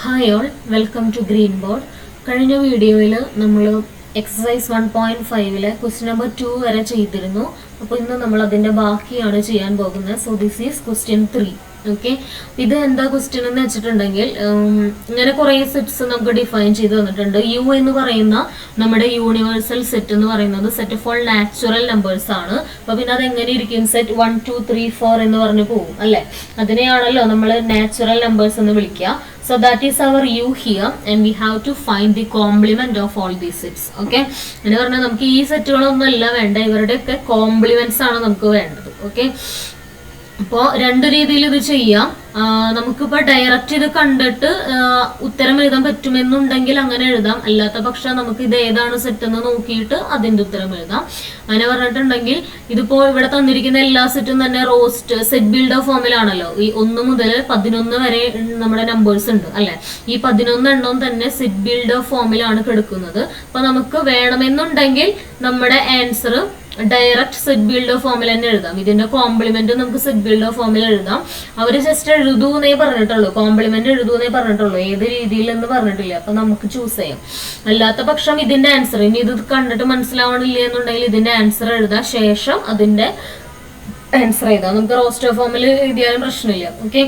Hi all, welcome to green board. കഴിഞ്ഞ വീഡിയോയിൽ നമ്മൾ എക്സസൈസ് 1.5 ക്വസ്റ്റ്യൻ നമ്പർ 2 വരെ ചെയ്തിരുന്നു. അപ്പോൾ ഇന്ന് നമ്മൾ അതിൻ്റെ ബാക്കിയാണ് ചെയ്യാൻ പോകുന്നത്. So this is question 3. Okay, ഇത് എന്താ ക്വസ്റ്റ്യൻ എന്ന് വെച്ചിട്ടുണ്ടെങ്കിൽ ഇങ്ങനെ കുറേ സെറ്റ്സ് നമുക്ക് ഡിഫൈൻ ചെയ്ത് തന്നിട്ടുണ്ട്. യു എന്ന് പറയുന്ന നമ്മുടെ യൂണിവേഴ്സൽ സെറ്റ് എന്ന് പറയുന്നത് set of all natural numbers ആണ്. അപ്പൊ പിന്നെ അത് എങ്ങനെ ഇരിക്കും? സെറ്റ് 1 2 3 4 എന്ന് പറഞ്ഞു പോകും അല്ലെ? അതിനെയാണല്ലോ നമ്മൾ നാച്ചുറൽ നമ്പേഴ്സ് എന്ന് വിളിക്കുക. So that is our u here and we have to find the complement of all these sets. Okay, എന്ന് പറഞ്ഞാൽ നമുക്ക് ഈ സെറ്റുകളൊന്നും അല്ല വേണ്ട, ഇവരുടെയൊക്കെ കോംപ്ലിമെന്റ്സ് ആണ് നമുക്ക് വേണ്ടത്. ഓക്കെ, അപ്പോൾ രണ്ട് രീതിയിൽ ഇത് ചെയ്യാം. നമുക്കിപ്പോൾ ഡയറക്റ്റ് ഇത് കണ്ടിട്ട് ഉത്തരം എഴുതാൻ പറ്റുമെന്നുണ്ടെങ്കിൽ അങ്ങനെ എഴുതാം. അല്ലാത്ത പക്ഷം നമുക്ക് ഇത് ഏതാണ് സെറ്റ് എന്ന് നോക്കിയിട്ട് അതിൻ്റെ ഉത്തരം എഴുതാം. അങ്ങനെ പറഞ്ഞിട്ടുണ്ടെങ്കിൽ ഇതിപ്പോൾ ഇവിടെ തന്നിരിക്കുന്ന എല്ലാ സെറ്റും തന്നെ റോസ്റ്റ് സെറ്റ് ബിൽഡർ ഫോമിലാണല്ലോ. ഈ 1 മുതൽ 11 വരെ നമ്മുടെ നമ്പേഴ്സ് ഉണ്ട് അല്ലെ? ഈ 11 എണ്ണവും തന്നെ സെറ്റ് ബിൽഡർ ഫോമിലാണ് കിടക്കുന്നത്. അപ്പൊ നമുക്ക് വേണമെന്നുണ്ടെങ്കിൽ നമ്മുടെ ആൻസർ ഡയറക്റ്റ് സെറ്റ് ബിൽഡർ ഫോമിൽ തന്നെ എഴുതാം. ഇതിന്റെ കോംപ്ലിമെന്റ് നമുക്ക് സെറ്റ് ബിൽഡർ ഫോമിൽ എഴുതാം. അവര് ജസ്റ്റ് എഴുതൂന്നേ പറഞ്ഞിട്ടുള്ളൂ, കോംപ്ലിമെന്റ് എഴുതൂന്നേ പറഞ്ഞിട്ടുള്ളൂ, ഏത് രീതിയിൽ എന്ന് പറഞ്ഞിട്ടില്ല. അപ്പൊ നമുക്ക് ചൂസ് ചെയ്യാം. അല്ലാത്ത പക്ഷം ഇതിന്റെ ആൻസർ ഇനി ഇത് കണ്ടിട്ട് മനസ്സിലാവണില്ല എന്നുണ്ടെങ്കിൽ ഇതിന്റെ ആൻസർ എഴുതാം, ശേഷം അതിന്റെ ആൻസർ എഴുതാം. നമുക്ക് റോസ്റ്റർ ഫോമിൽ എഴുതിയാലും പ്രശ്നമില്ല. ഓക്കെ,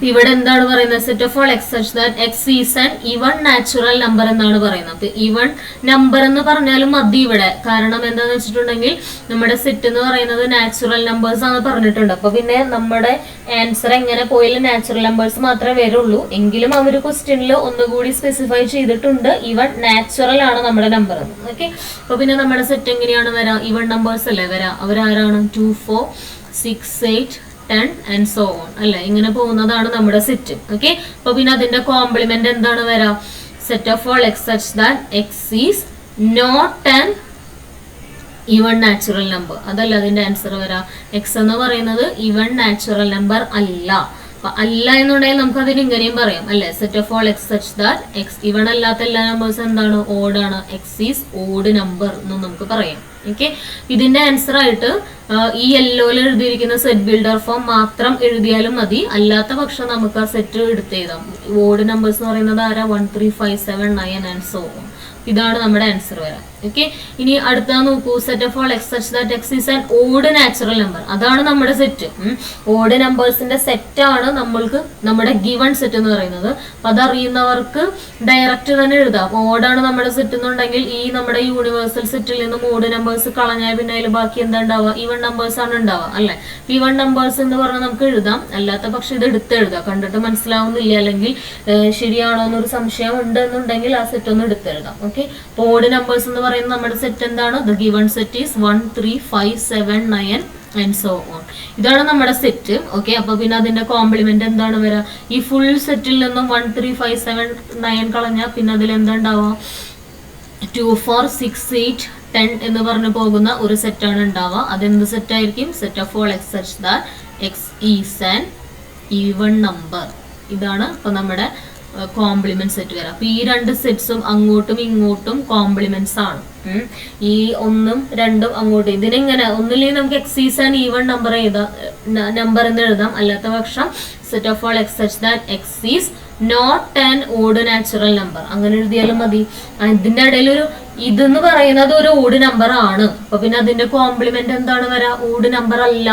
ഇവിടെ എന്താണ് പറയുന്നത്? Set of all X such that X is an even natural number എന്നാണ് പറയുന്നത്. അപ്പൊ ഈവൺ നമ്പർ എന്ന് പറഞ്ഞാലും മതി ഇവിടെ. കാരണം എന്താന്ന് വെച്ചിട്ടുണ്ടെങ്കിൽ നമ്മുടെ സെറ്റ് എന്ന് പറയുന്നത് നാച്ചുറൽ നമ്പേഴ്സ് ആണ് പറഞ്ഞിട്ടുണ്ട്. അപ്പൊ പിന്നെ നമ്മുടെ ആൻസർ എങ്ങനെ പോയാലും നാച്ചുറൽ നമ്പേഴ്സ് മാത്രമേ വരുള്ളൂ. എങ്കിലും അവർ ക്വസ്റ്റ്യനിൽ ഒന്നുകൂടി സ്പെസിഫൈ ചെയ്തിട്ടുണ്ട് ഈവൺ നാച്ചുറൽ ആണ് നമ്മുടെ നമ്പർ എന്ന്. ഓക്കെ, അപ്പൊ പിന്നെ നമ്മുടെ സെറ്റ് എങ്ങനെയാണ് വരാ? ഈവൺ നമ്പേഴ്സ് അല്ലേ വരാ? അവരാരാണ്? 2 4 6 8 10 and so on അല്ലെ? ഇങ്ങനെ പോകുന്നതാണ് നമ്മുടെ സെറ്റ്. ഓക്കെ, അപ്പൊ പിന്നെ അതിന്റെ കോംപ്ലിമെന്റ് എന്താണ് വരാ? Set of all X such that X is not an even natural number. അതല്ല അതിന്റെ ആൻസർ വരാ. എക്സ് എന്ന് പറയുന്നത് ഈവൺ നാച്ചുറൽ നമ്പർ അല്ല. അപ്പൊ അല്ല എന്നുണ്ടെങ്കിൽ നമുക്ക് അതിന് ഇങ്ങനെയും പറയാം അല്ലെ? Set of all X such that X even അല്ലാത്ത എല്ലാ നമ്പേഴ്സും എന്താണ്? ഓഡ് ആണ്. എക്സ് ഈസ് ഓഡ് നമ്പർ എന്ന് നമുക്ക് പറയാം. ഓക്കെ, ഇതിന്റെ ആൻസർ ആയിട്ട് ഈ യെല്ലോയിൽ എഴുതിയിരിക്കുന്ന സെറ്റ് ബിൽഡർ ഫോം മാത്രം എഴുതിയാലും മതി. അല്ലാത്ത പക്ഷം നമുക്ക് ആ സെറ്റ് എടുത്തെഴുതാം. ഓഡ് നമ്പേഴ്സ് എന്ന് പറയുന്നത് ആരാ? 1 3 5 7 9 and so on. ഇതാണ് നമ്മുടെ ആൻസർ വരാം. ഓക്കെ, ഇനി അടുത്ത നോക്കൂ. Set of all X such that X is an odd natural number. അതാണ് നമ്മുടെ സെറ്റ്. ഓഡ് നമ്പേഴ്സിന്റെ സെറ്റ് ആണ് നമ്മൾക്ക് നമ്മുടെ ഗിവൺ സെറ്റ് എന്ന് പറയുന്നത്. അപ്പൊ അതറിയുന്നവർക്ക് ഡയറക്റ്റ് തന്നെ എഴുതാം. ഓഡാണ് നമ്മുടെ സെറ്റ് എന്നുണ്ടെങ്കിൽ ഈ നമ്മുടെ യൂണിവേഴ്സൽ സെറ്റിൽ നിന്നും ഓഡ് നമ്പേഴ്സ് കളഞ്ഞാൽ പിന്നെ അതിൽ ബാക്കി എന്താ ഉണ്ടാവുക? ഈവൺ നമ്പേഴ്സ് ആണ് ഉണ്ടാവുക അല്ലെ? ഈവൺ നമ്പേഴ്സ് എന്ന് പറഞ്ഞാൽ നമുക്ക് എഴുതാം. അല്ലാത്ത പക്ഷെ ഇത് എടുത്ത് എഴുതാം. കണ്ടിട്ട് മനസ്സിലാവുന്നില്ല അല്ലെങ്കിൽ ശരിയാണോ എന്നൊരു സംശയം ഉണ്ട് എന്നുണ്ടെങ്കിൽ ആ സെറ്റ് ഒന്ന് എടുത്തെഴുതാം. ഓക്കെ, അപ്പോൾ ഓഡ് നമ്പേഴ്സ് എന്ന് പറയുന്നത് നമ്മുടെ സെറ്റ് എന്താണ്? The given set is 1 3 5 7 9 and so on. ഇതാണ് നമ്മുടെ സെറ്റ്. ഓക്കെ, അപ്പൊ പിന്നെ അതിന്റെ കോംപ്ലിമെന്റ് എന്താണ് വരാ? ഈ ഫുൾ സെറ്റിൽ നിന്നും 1 3 5 7 9 കളഞ്ഞാൽ പിന്നെ അതിൽ എന്താ ഉണ്ടാവുക? 2 4 6 8 10 എന്ന് പറഞ്ഞു പോകുന്ന ഒരു സെറ്റാണ് ഉണ്ടാവുക. അതെന്ത് സെറ്റ് ആയിരിക്കും? Set of all X such that X is an even number. ഇതാണ് ഇപ്പൊ നമ്മുടെ കോംപ്ലിമെന്റ് സെറ്റ് വരാം. അപ്പൊ ഈ രണ്ട് സെറ്റ്സും അങ്ങോട്ടും ഇങ്ങോട്ടും കോംപ്ലിമെന്റ്സ് ആണ്. ഈ 1 2 അങ്ങോട്ടും. ഇതിനെങ്ങനെ ഒന്നില്ലെങ്കിൽ നമുക്ക് X is an even number number എന്ന് എഴുതാം. അല്ലാത്ത പക്ഷം set of all X such that X is not an odd natural number അങ്ങനെ എഴുതിയാലും മതി. ഇതിന്റെ ഇടയിൽ ഒരു ഇതെന്ന് പറയുന്നത് ഒരു ഓഡ് നമ്പർ ആണ്. അപ്പൊ പിന്നെ അതിന്റെ കോംപ്ലിമെന്റ് എന്താണ് വരാ? ഓഡ് നമ്പർ അല്ല.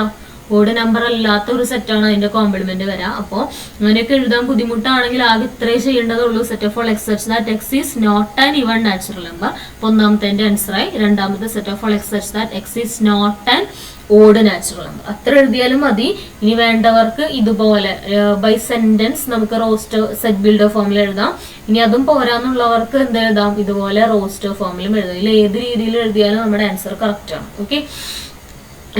ഓഡ് നമ്പർ അല്ലാത്ത ഒരു സെറ്റാണ് അതിന്റെ കോംപ്ലിമെന്റ് വരാം. അപ്പോൾ അങ്ങനെയൊക്കെ എഴുതാൻ ബുദ്ധിമുട്ടാണെങ്കിൽ ആകെ ഇത്രേ ചെയ്യേണ്ടതുള്ളൂ. Set of all X such that X is not an even natural number. അപ്പൊ ഒന്നാമത്തെ ആൻസറായി. രണ്ടാമത്തെ set of all X such that X is not an odd natural number. അത്ര എഴുതിയാലും മതി. ഇനി വേണ്ടവർക്ക് ഇതുപോലെ ബൈ സെന്റൻസ് നമുക്ക് റോസ്റ്റർ സെറ്റ് ബിൽഡർ ഫോമിൽ എഴുതാം. ഇനി അതും പോരാന്നുള്ളവർക്ക് എന്ത് എഴുതാം? ഇതുപോലെ റോസ്റ്റർ ഫോമിലും എഴുതാം. ഇതിൽ ഏത് രീതിയിൽ എഴുതിയാലും നമ്മുടെ ആൻസർ കറക്റ്റ് ആണ്. ഓക്കെ,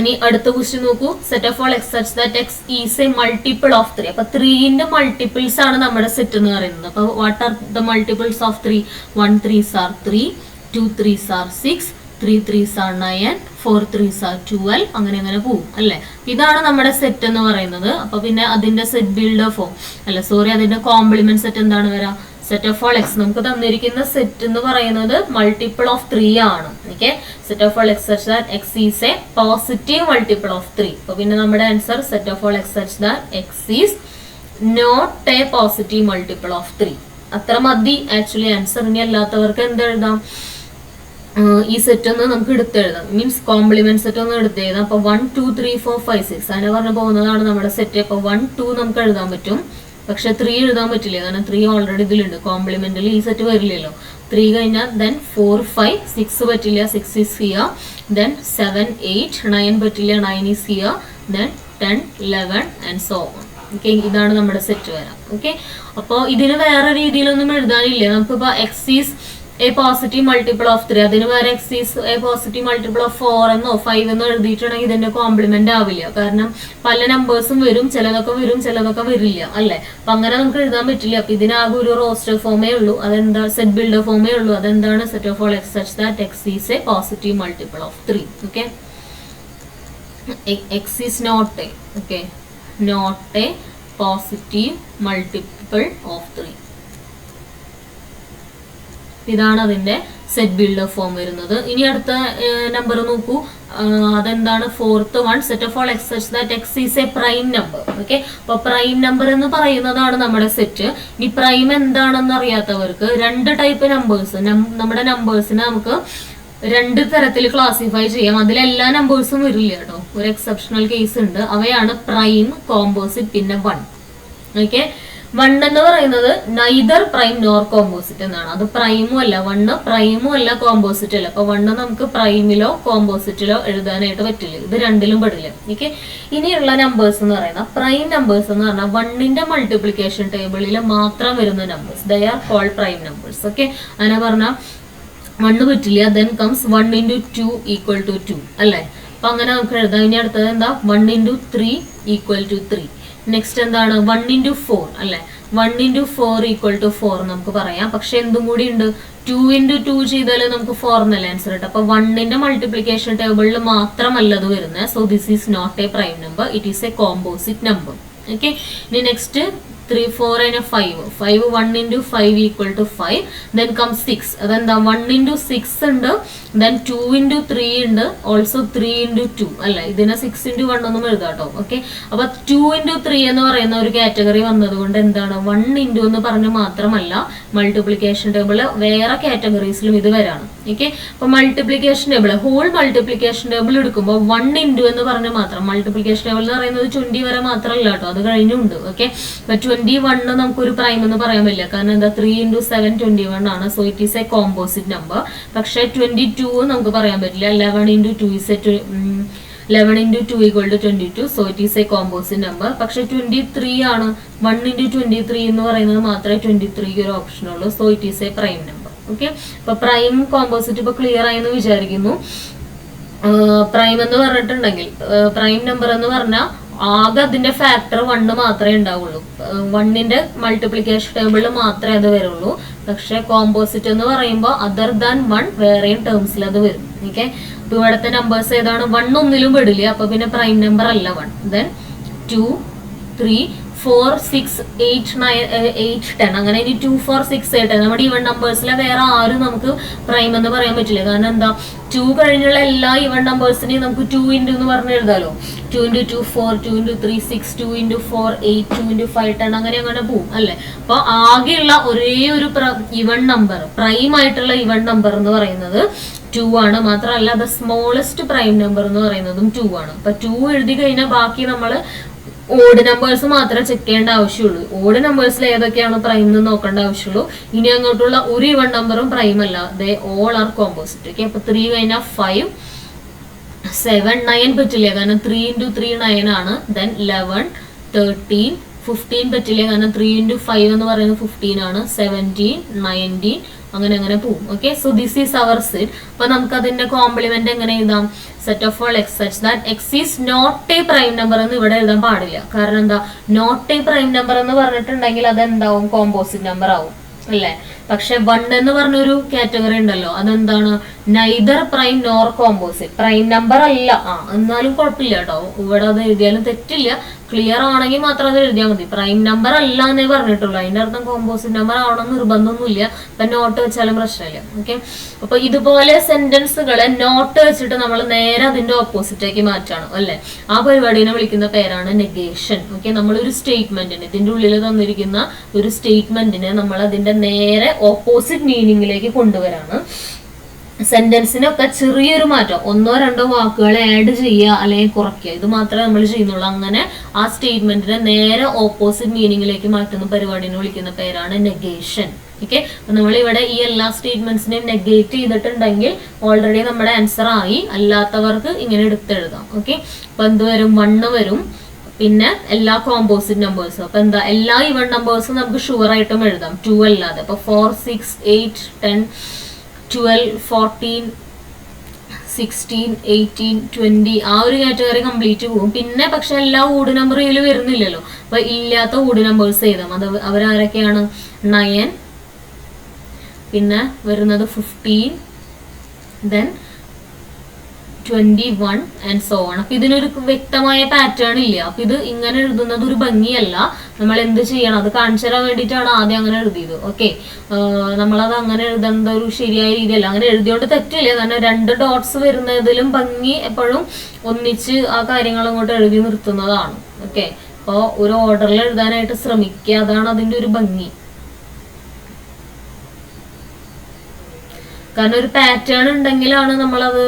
ഇനി അടുത്ത ക്വസ്റ്റ്യൻ നോക്കൂ. Set of all X such that X is A multiple of 3. അപ്പൊ 3ന്റെ മൾട്ടിപ്പിൾസ് ആണ് നമ്മുടെ സെറ്റ് എന്ന് പറയുന്നത്. അപ്പൊ what are the multiples of 3? 1 3s are 3, 2 3s are 6, 3 3s are 9, 4 3s are 12 അങ്ങനെ പോകും അല്ലെ? ഇതാണ് നമ്മുടെ സെറ്റ് എന്ന് പറയുന്നത്. അപ്പൊ പിന്നെ അതിന്റെ സെറ്റ് ബിൽഡർ ഫോം അല്ല സോറി അതിന്റെ കോംപ്ലിമെന്റ് സെറ്റ് എന്താണ് വരാ? സെറ്റ് ഓഫ് ഓൾ എക്സ് നമുക്ക് തന്നിരിക്കുന്ന സെറ്റ് എന്ന് പറയുന്നത് മൾട്ടിപ്പിൾ ഓഫ് 3 ആണ്. Okay, set of all X such that X is a positive multiple of 3. അപ്പൊ പിന്നെ നമ്മുടെ answer set of all X such that X is not a positive multiple of 3. അത്ര മതി ആക്ച്വലി ആൻസർ. ഇനി അല്ലാത്തവർക്ക് എന്തെഴുതാം, ഈ set ഒന്ന് നമുക്ക് എടുത്തെഴുതാം, മീൻസ് കോംപ്ലിമെന്റ് സെറ്റ് ഒന്ന് എടുത്തെഴുതാം. അപ്പൊ 1 2 3 4 5 6 അങ്ങനെ പറഞ്ഞു പോകുന്നതാണ് നമ്മുടെ സെറ്റ്. അപ്പൊ 1 2 നമുക്ക് എഴുതാൻ പറ്റും, പക്ഷെ 3 എഴുതാൻ പറ്റില്ല, കാരണം 3 ഓൾറെഡി ഇതിലുണ്ട്. കോംപ്ലിമെന്റിൽ ഈ സെറ്റ് വരില്ലല്ലോ. 3 കഴിഞ്ഞാൽ ദെൻ 4 5 6 പറ്റില്ല, 6 ഈസ് ഹിയർ. ദെൻ 7 8 9 പറ്റില്ല, 9 is here. Then 10 11 and so on. Okay, ഇതാണ് നമ്മുടെ സെറ്റ് വരാം. ഓക്കെ, അപ്പോൾ ഇതിന് വേറെ രീതിയിലൊന്നും എഴുതാനില്ല. നമുക്കിപ്പോൾ X is a positive multiple of 3, അതിന് വേറെ X is a positive multiple of 4 എന്നോ 5 എന്നോ എഴുതിയിട്ടുണ്ടെങ്കിൽ ഇതിന്റെ കോംപ്ലിമെന്റ് ആവില്ല. കാരണം പല നമ്പേഴ്സും വരും, ചിലതൊക്കെ വരും, ചിലതൊക്കെ വരില്ല, അല്ലെ? അപ്പൊ അങ്ങനെ നമുക്ക് എഴുതാൻ പറ്റില്ല. അപ്പൊ ഇതിനാകെ ഒരു റോസ്റ്റർ ഫോമേ ഉള്ളൂ, അതെന്താ? സെറ്റ് ബിൽഡർ ഫോമേ ഉള്ളൂ. അതെന്താണ്? Set of all X such that X is a positive multiple of 3. Okay, X is not a, okay, not a positive multiple of 3. ഇതാണ് അതിന്റെ സെറ്റ് ബിൽഡർ ഫോം വരുന്നത്. ഇനി അടുത്ത നമ്പർ നോക്കൂ, അതെന്താണ്? 4th one, set of all X such that X is A prime number. Okay, അപ്പൊ prime number എന്ന് പറയുന്നതാണ് നമ്മുടെ സെറ്റ്. ഇനി പ്രൈം എന്താണെന്ന് അറിയാത്തവർക്ക്, 2 ടൈപ്പ് നമ്പേഴ്സ്, നമ്മുടെ നമ്പേഴ്സിനെ നമുക്ക് 2 തരത്തിൽ ക്ലാസിഫൈ ചെയ്യാം. അതിലെല്ലാ നമ്പേഴ്സും വരില്ല കേട്ടോ, ഒരു എക്സെപ്ഷണൽ കേസ് ഉണ്ട്. അവയാണ് പ്രൈം, കോമ്പോസിറ്റ്, പിന്നെ 1. ഓക്കെ, 1 എന്ന് പറയുന്നത് നൈദർ പ്രൈം നോർ കോമ്പോസിറ്റ് എന്നാണ്. അത് പ്രൈമും അല്ല, 1 പ്രൈമും അല്ല, കോമ്പോസിറ്റ് അല്ല. അപ്പൊ 1 നമുക്ക് പ്രൈമിലോ കോമ്പോസിറ്റിലോ എഴുതാനായിട്ട് പറ്റില്ല, ഇത് രണ്ടിലും പെടില്ല. ഓക്കെ, ഇനിയുള്ള നമ്പേഴ്സ് എന്ന് പറയുന്നത് പ്രൈം നമ്പേഴ്സ് എന്ന് പറഞ്ഞാൽ 1ന്റെ മൾട്ടിപ്ലിക്കേഷൻ ടേബിളിൽ മാത്രം വരുന്ന numbers, they are called prime numbers. Okay, അങ്ങനെ പറഞ്ഞാൽ 1 പറ്റില്ല. Then comes 1 into 2 equal to 2, അല്ലേ? അപ്പൊ അങ്ങനെ നമുക്ക് എഴുതാം. ഇനി അടുത്തത് എന്താ? 1 into 3 equal to 3. നെക്സ്റ്റ് എന്താണ്? 1 into 4, അല്ലെ? 1 into 4 equal to 4 നമുക്ക് പറയാം. പക്ഷെ എന്തും കൂടി ഉണ്ട്, 2 into 2 ചെയ്താൽ നമുക്ക് 4 എന്നല്ല ആൻസർ കിട്ടും. അപ്പൊ 1ന്റെ മൾട്ടിപ്ലിക്കേഷൻ ടേബിളിൽ മാത്രമല്ല അത് വരുന്നത്. So this is not a prime number, it is a composite number. Okay, ഇനി next 3 4 and 5 1 into 5 equal to 5. Then comes 6. അതെന്താ? 1 into 6 ഉണ്ട്, then 2 into 3 ഉണ്ട്, ഓൾസോ 3 into 2, അല്ലെ? ഇതിനെ 6 into 1 ഒന്നും എഴുതാട്ടോ. ഓക്കെ, അപ്പൊ 2 into 3 എന്ന് പറയുന്ന ഒരു കാറ്റഗറി വന്നത് കൊണ്ട് എന്താണ്? 1 into എന്ന് പറഞ്ഞ് മാത്രമല്ല, മൾട്ടിപ്ലിക്കേഷൻ ടേബിള് വേറെ കാറ്റഗറീസിലും ഇത് വരാണ്. ഓക്കെ, അപ്പൊ multiplication table, whole multiplication table എടുക്കുമ്പോൾ 1 into എന്ന് പറഞ്ഞ് മാത്രം, മൾട്ടിപ്ലിക്കേഷൻ ടേബിൾ എന്ന് പറയുന്നത് 20 വരെ മാത്രമല്ല കേട്ടോ, അത് കഴിഞ്ഞുണ്ട്. ഓക്കെ, 21 നമുക്കൊരു പ്രൈം എന്ന് പറയാൻ പറ്റില്ല, കാരണം എന്താ? 3 into 7 21 ആണ്. So it is a composite number. പക്ഷെ 22 നമുക്ക് പറയാൻ പറ്റില്ല. 11 into 2 is 11 into 2 equal to 22. So it is a composite number. പക്ഷെ 23 ആണ്. 1 into 23 എന്ന് പറയുന്നത് മാത്രമേ 23 ഒരു ഓപ്ഷൻ ഉള്ളൂ. So it is A prime number. Okay, അപ്പൊ പ്രൈം കോമ്പോസിറ്റ് ഇപ്പൊ ക്ലിയർ ആയെന്ന് വിചാരിക്കുന്നു. പ്രൈം എന്ന് പറഞ്ഞിട്ടുണ്ടെങ്കിൽ, പ്രൈം നമ്പർ എന്ന് പറഞ്ഞാൽ ആകെ അതിന്റെ ഫാക്ടർ 1 മാത്രമേ ഉണ്ടാവുള്ളൂ. 1ന്റെ മൾട്ടിപ്ലിക്കേഷൻ ടേബിളിൽ മാത്രമേ അത് വരുള്ളൂ. പക്ഷെ കോമ്പോസിറ്റ് എന്ന് പറയുമ്പോൾ അതർ ദാൻ 1 വേറെയും ടേംസിൽ അത് വരും. ഓക്കെ, അപ്പൊ ഇവിടുത്തെ നമ്പേഴ്സ് ഏതാണ്? 1 ഒന്നിലും പെടില്ല, അപ്പൊ പിന്നെ പ്രൈം നമ്പർ അല്ല 1. ദെൻ 2 3 4 6 8 9 8 10 അങ്ങനെ. ഇനി 2 4 6 8 നമ്മുടെ ഈവൻ നമ്പേഴ്സിലെ വേറെ ആരും നമുക്ക് പ്രൈം എന്ന് പറയാൻ പറ്റില്ല. കാരണം എന്താ? 2 കഴിഞ്ഞുള്ള എല്ലാ ഈവൻ നമ്പേഴ്സിനെയും നമുക്ക് 2 into എന്ന് പറഞ്ഞ് എഴുതാലോ. 2 into 2 4, 2 into 3 6, 2 into 4 8, 2 into 5 10 അങ്ങനെ പോവും, അല്ലെ? അപ്പൊ ആകെയുള്ള ഒരേ ഒരു ഈവൻ നമ്പർ, പ്രൈം ആയിട്ടുള്ള ഈവൻ നമ്പർ എന്ന് പറയുന്നത് 2 ആണ്. മാത്രമല്ല ദ സ്മോളസ്റ്റ് പ്രൈം നമ്പർ എന്ന് പറയുന്നതും 2 ആണ്. അപ്പൊ 2 എഴുതി കഴിഞ്ഞാൽ ബാക്കി നമ്മൾ ഓഡ് നമ്പേഴ്സ് മാത്രമേ ചെക്ക് ചെയ്യേണ്ട ആവശ്യമുള്ളൂ. ഓഡ് നമ്പേഴ്സിൽ ഏതൊക്കെയാണ് പ്രൈം എന്ന് നോക്കേണ്ട ആവശ്യമുള്ളൂ. ഇനി അങ്ങോട്ടുള്ള ഒരു ഈവൻ നമ്പറും പ്രൈം അല്ല, they all are composite. Okay, അപ്പൊ 3 കഴിഞ്ഞാൽ 5 7 9 പറ്റില്ല, കാരണം 3 into 3 9 ആണ്. ദെൻ 11 13 15 പറ്റില്ല, കാരണം 3 into 5 എന്ന് പറയുന്നത് 15 ആണ്. 17 19 അങ്ങനെ പോവും. Okay, so this is our set. അപ്പൊ നമുക്ക് അതിന്റെ കോംപ്ലിമെന്റ് എങ്ങനെ എഴുതാം? Set of all X such that X is not a prime number എന്ന് ഇവിടെ എഴുതാൻ പാടില്ല. കാരണം എന്താ? നോട്ട് എ പ്രൈം നമ്പർ എന്ന് പറഞ്ഞിട്ടുണ്ടെങ്കിൽ അതെന്താവും? കോമ്പോസിറ്റ് നമ്പർ ആവും, അല്ലേ? പക്ഷെ 1 എന്ന് പറഞ്ഞൊരു കാറ്റഗറി ഉണ്ടല്ലോ, അതെന്താണ്? Neither prime nor composite. Prime number അല്ല, എന്നാലും കുഴപ്പമില്ല കേട്ടോ, ഇവിടെ അത് എഴുതിയാലും തെറ്റില്ല. ക്ലിയർ ആണെങ്കിൽ മാത്രം അത് എഴുതിയാൽ മതി. പ്രൈം നമ്പർ അല്ല എന്നേ പറഞ്ഞിട്ടുള്ളൂ. അതിന്റെ അർത്ഥം കോമ്പോസിറ്റ് നമ്പർ ആവണം നിർബന്ധമൊന്നുമില്ല. അപ്പൊ നോട്ട് വെച്ചാലും പ്രശ്നമില്ല. ഓക്കെ, അപ്പൊ ഇതുപോലെ സെന്റൻസുകളെ നോട്ട് വെച്ചിട്ട് നമ്മൾ നേരെ അതിന്റെ ഓപ്പോസിറ്റേക്ക് മാറ്റാണ് അല്ലെ. ആ പരിപാടിനെ വിളിക്കുന്ന പേരാണ് നെഗേഷൻ. ഓക്കെ, നമ്മളൊരു സ്റ്റേറ്റ്മെന്റിന്, ഇതിന്റെ ഉള്ളിൽ തന്നിരിക്കുന്ന ഒരു സ്റ്റേറ്റ്മെന്റിനെ നമ്മൾ അതിന്റെ നേരെ ഓപ്പോസിറ്റ് മീനിങ്ങിലേക്ക് കൊണ്ടുവരാണ്. സെന്റൻസിനൊക്കെ ചെറിയൊരു മാറ്റം, 1-2 വാക്കുകൾ ആഡ് ചെയ്യുക അല്ലെങ്കിൽ കുറയ്ക്കുക, ഇത് മാത്രമേ നമ്മൾ ചെയ്യുന്നുള്ളൂ. അങ്ങനെ ആ സ്റ്റേറ്റ്മെന്റിനെ നേരെ ഓപ്പോസിറ്റ് മീനിങ്ങിലേക്ക് മാറ്റുന്ന പരിപാടിനെ വിളിക്കുന്ന പേരാണ് നെഗേഷൻ. ഓക്കെ, അപ്പൊ നമ്മൾ ഇവിടെ ഈ എല്ലാ സ്റ്റേറ്റ്മെന്റ്സിനെയും നെഗേറ്റ് ചെയ്തിട്ടുണ്ടെങ്കിൽ ഓൾറെഡി നമ്മുടെ ആൻസർ ആയി. അല്ലാത്തവർക്ക് ഇങ്ങനെ എടുത്തെഴുതാം. ഓക്കെ, അപ്പൊ എന്ത് വരും? 1 വരും. പിന്നെ എല്ലാ കോമ്പോസിറ്റ് നമ്പേഴ്സും. അപ്പൊ എന്താ, എല്ലാ ഈവൻ നമ്പേഴ്സും നമുക്ക് ഷുവർ ആയിട്ടും എഴുതാം 2 അല്ലാതെ. അപ്പൊ 4, 6, 8, 10, 12, 14, 16, 18, 20 ആ ഒരു കാറ്റഗറി കംപ്ലീറ്റ് പോകും. പിന്നെ പക്ഷെ എല്ലാ ഓഡ് നമ്പർ ഇതിൽ വരുന്നില്ലല്ലോ. അപ്പൊ ഇല്ലാത്ത ഓഡ് നമ്പേഴ്സ് എഴുതാം. അത് അവരാരൊക്കെയാണ്? 9, പിന്നെ വരുന്നത് 15, then 21 and so on. അപ്പൊ ഇതിനൊരു വ്യക്തമായ പാറ്റേൺ ഇല്ല. അപ്പൊ ഇത് ഇങ്ങനെ എഴുതുന്നത് ഒരു ഭംഗിയല്ല. നമ്മൾ എന്ത് ചെയ്യണം? അത് കാണിച്ചു തരാൻ വേണ്ടിയിട്ടാണ് ആദ്യം അങ്ങനെ എഴുതിയത്. ഓക്കെ, നമ്മളത് അങ്ങനെ എഴുതേണ്ട ഒരു ശരിയായ രീതിയല്ല. അങ്ങനെ എഴുതിയോണ്ട് തെറ്റില്ല. കാരണം 2 ഡോട്ട്സ് വരുന്നതിലും ഭംഗി എപ്പോഴും ഒന്നിച്ച് ആ കാര്യങ്ങൾ അങ്ങോട്ട് എഴുതി നിർത്തുന്നതാണ്. ഓക്കെ, അപ്പോൾ ഒരു ഓർഡറിൽ എഴുതാനായിട്ട് ശ്രമിക്കുക. അതാണ് അതിന്റെ ഒരു ഭംഗി. കാരണം ഒരു പാറ്റേൺ ഉണ്ടെങ്കിലാണ് നമ്മളത്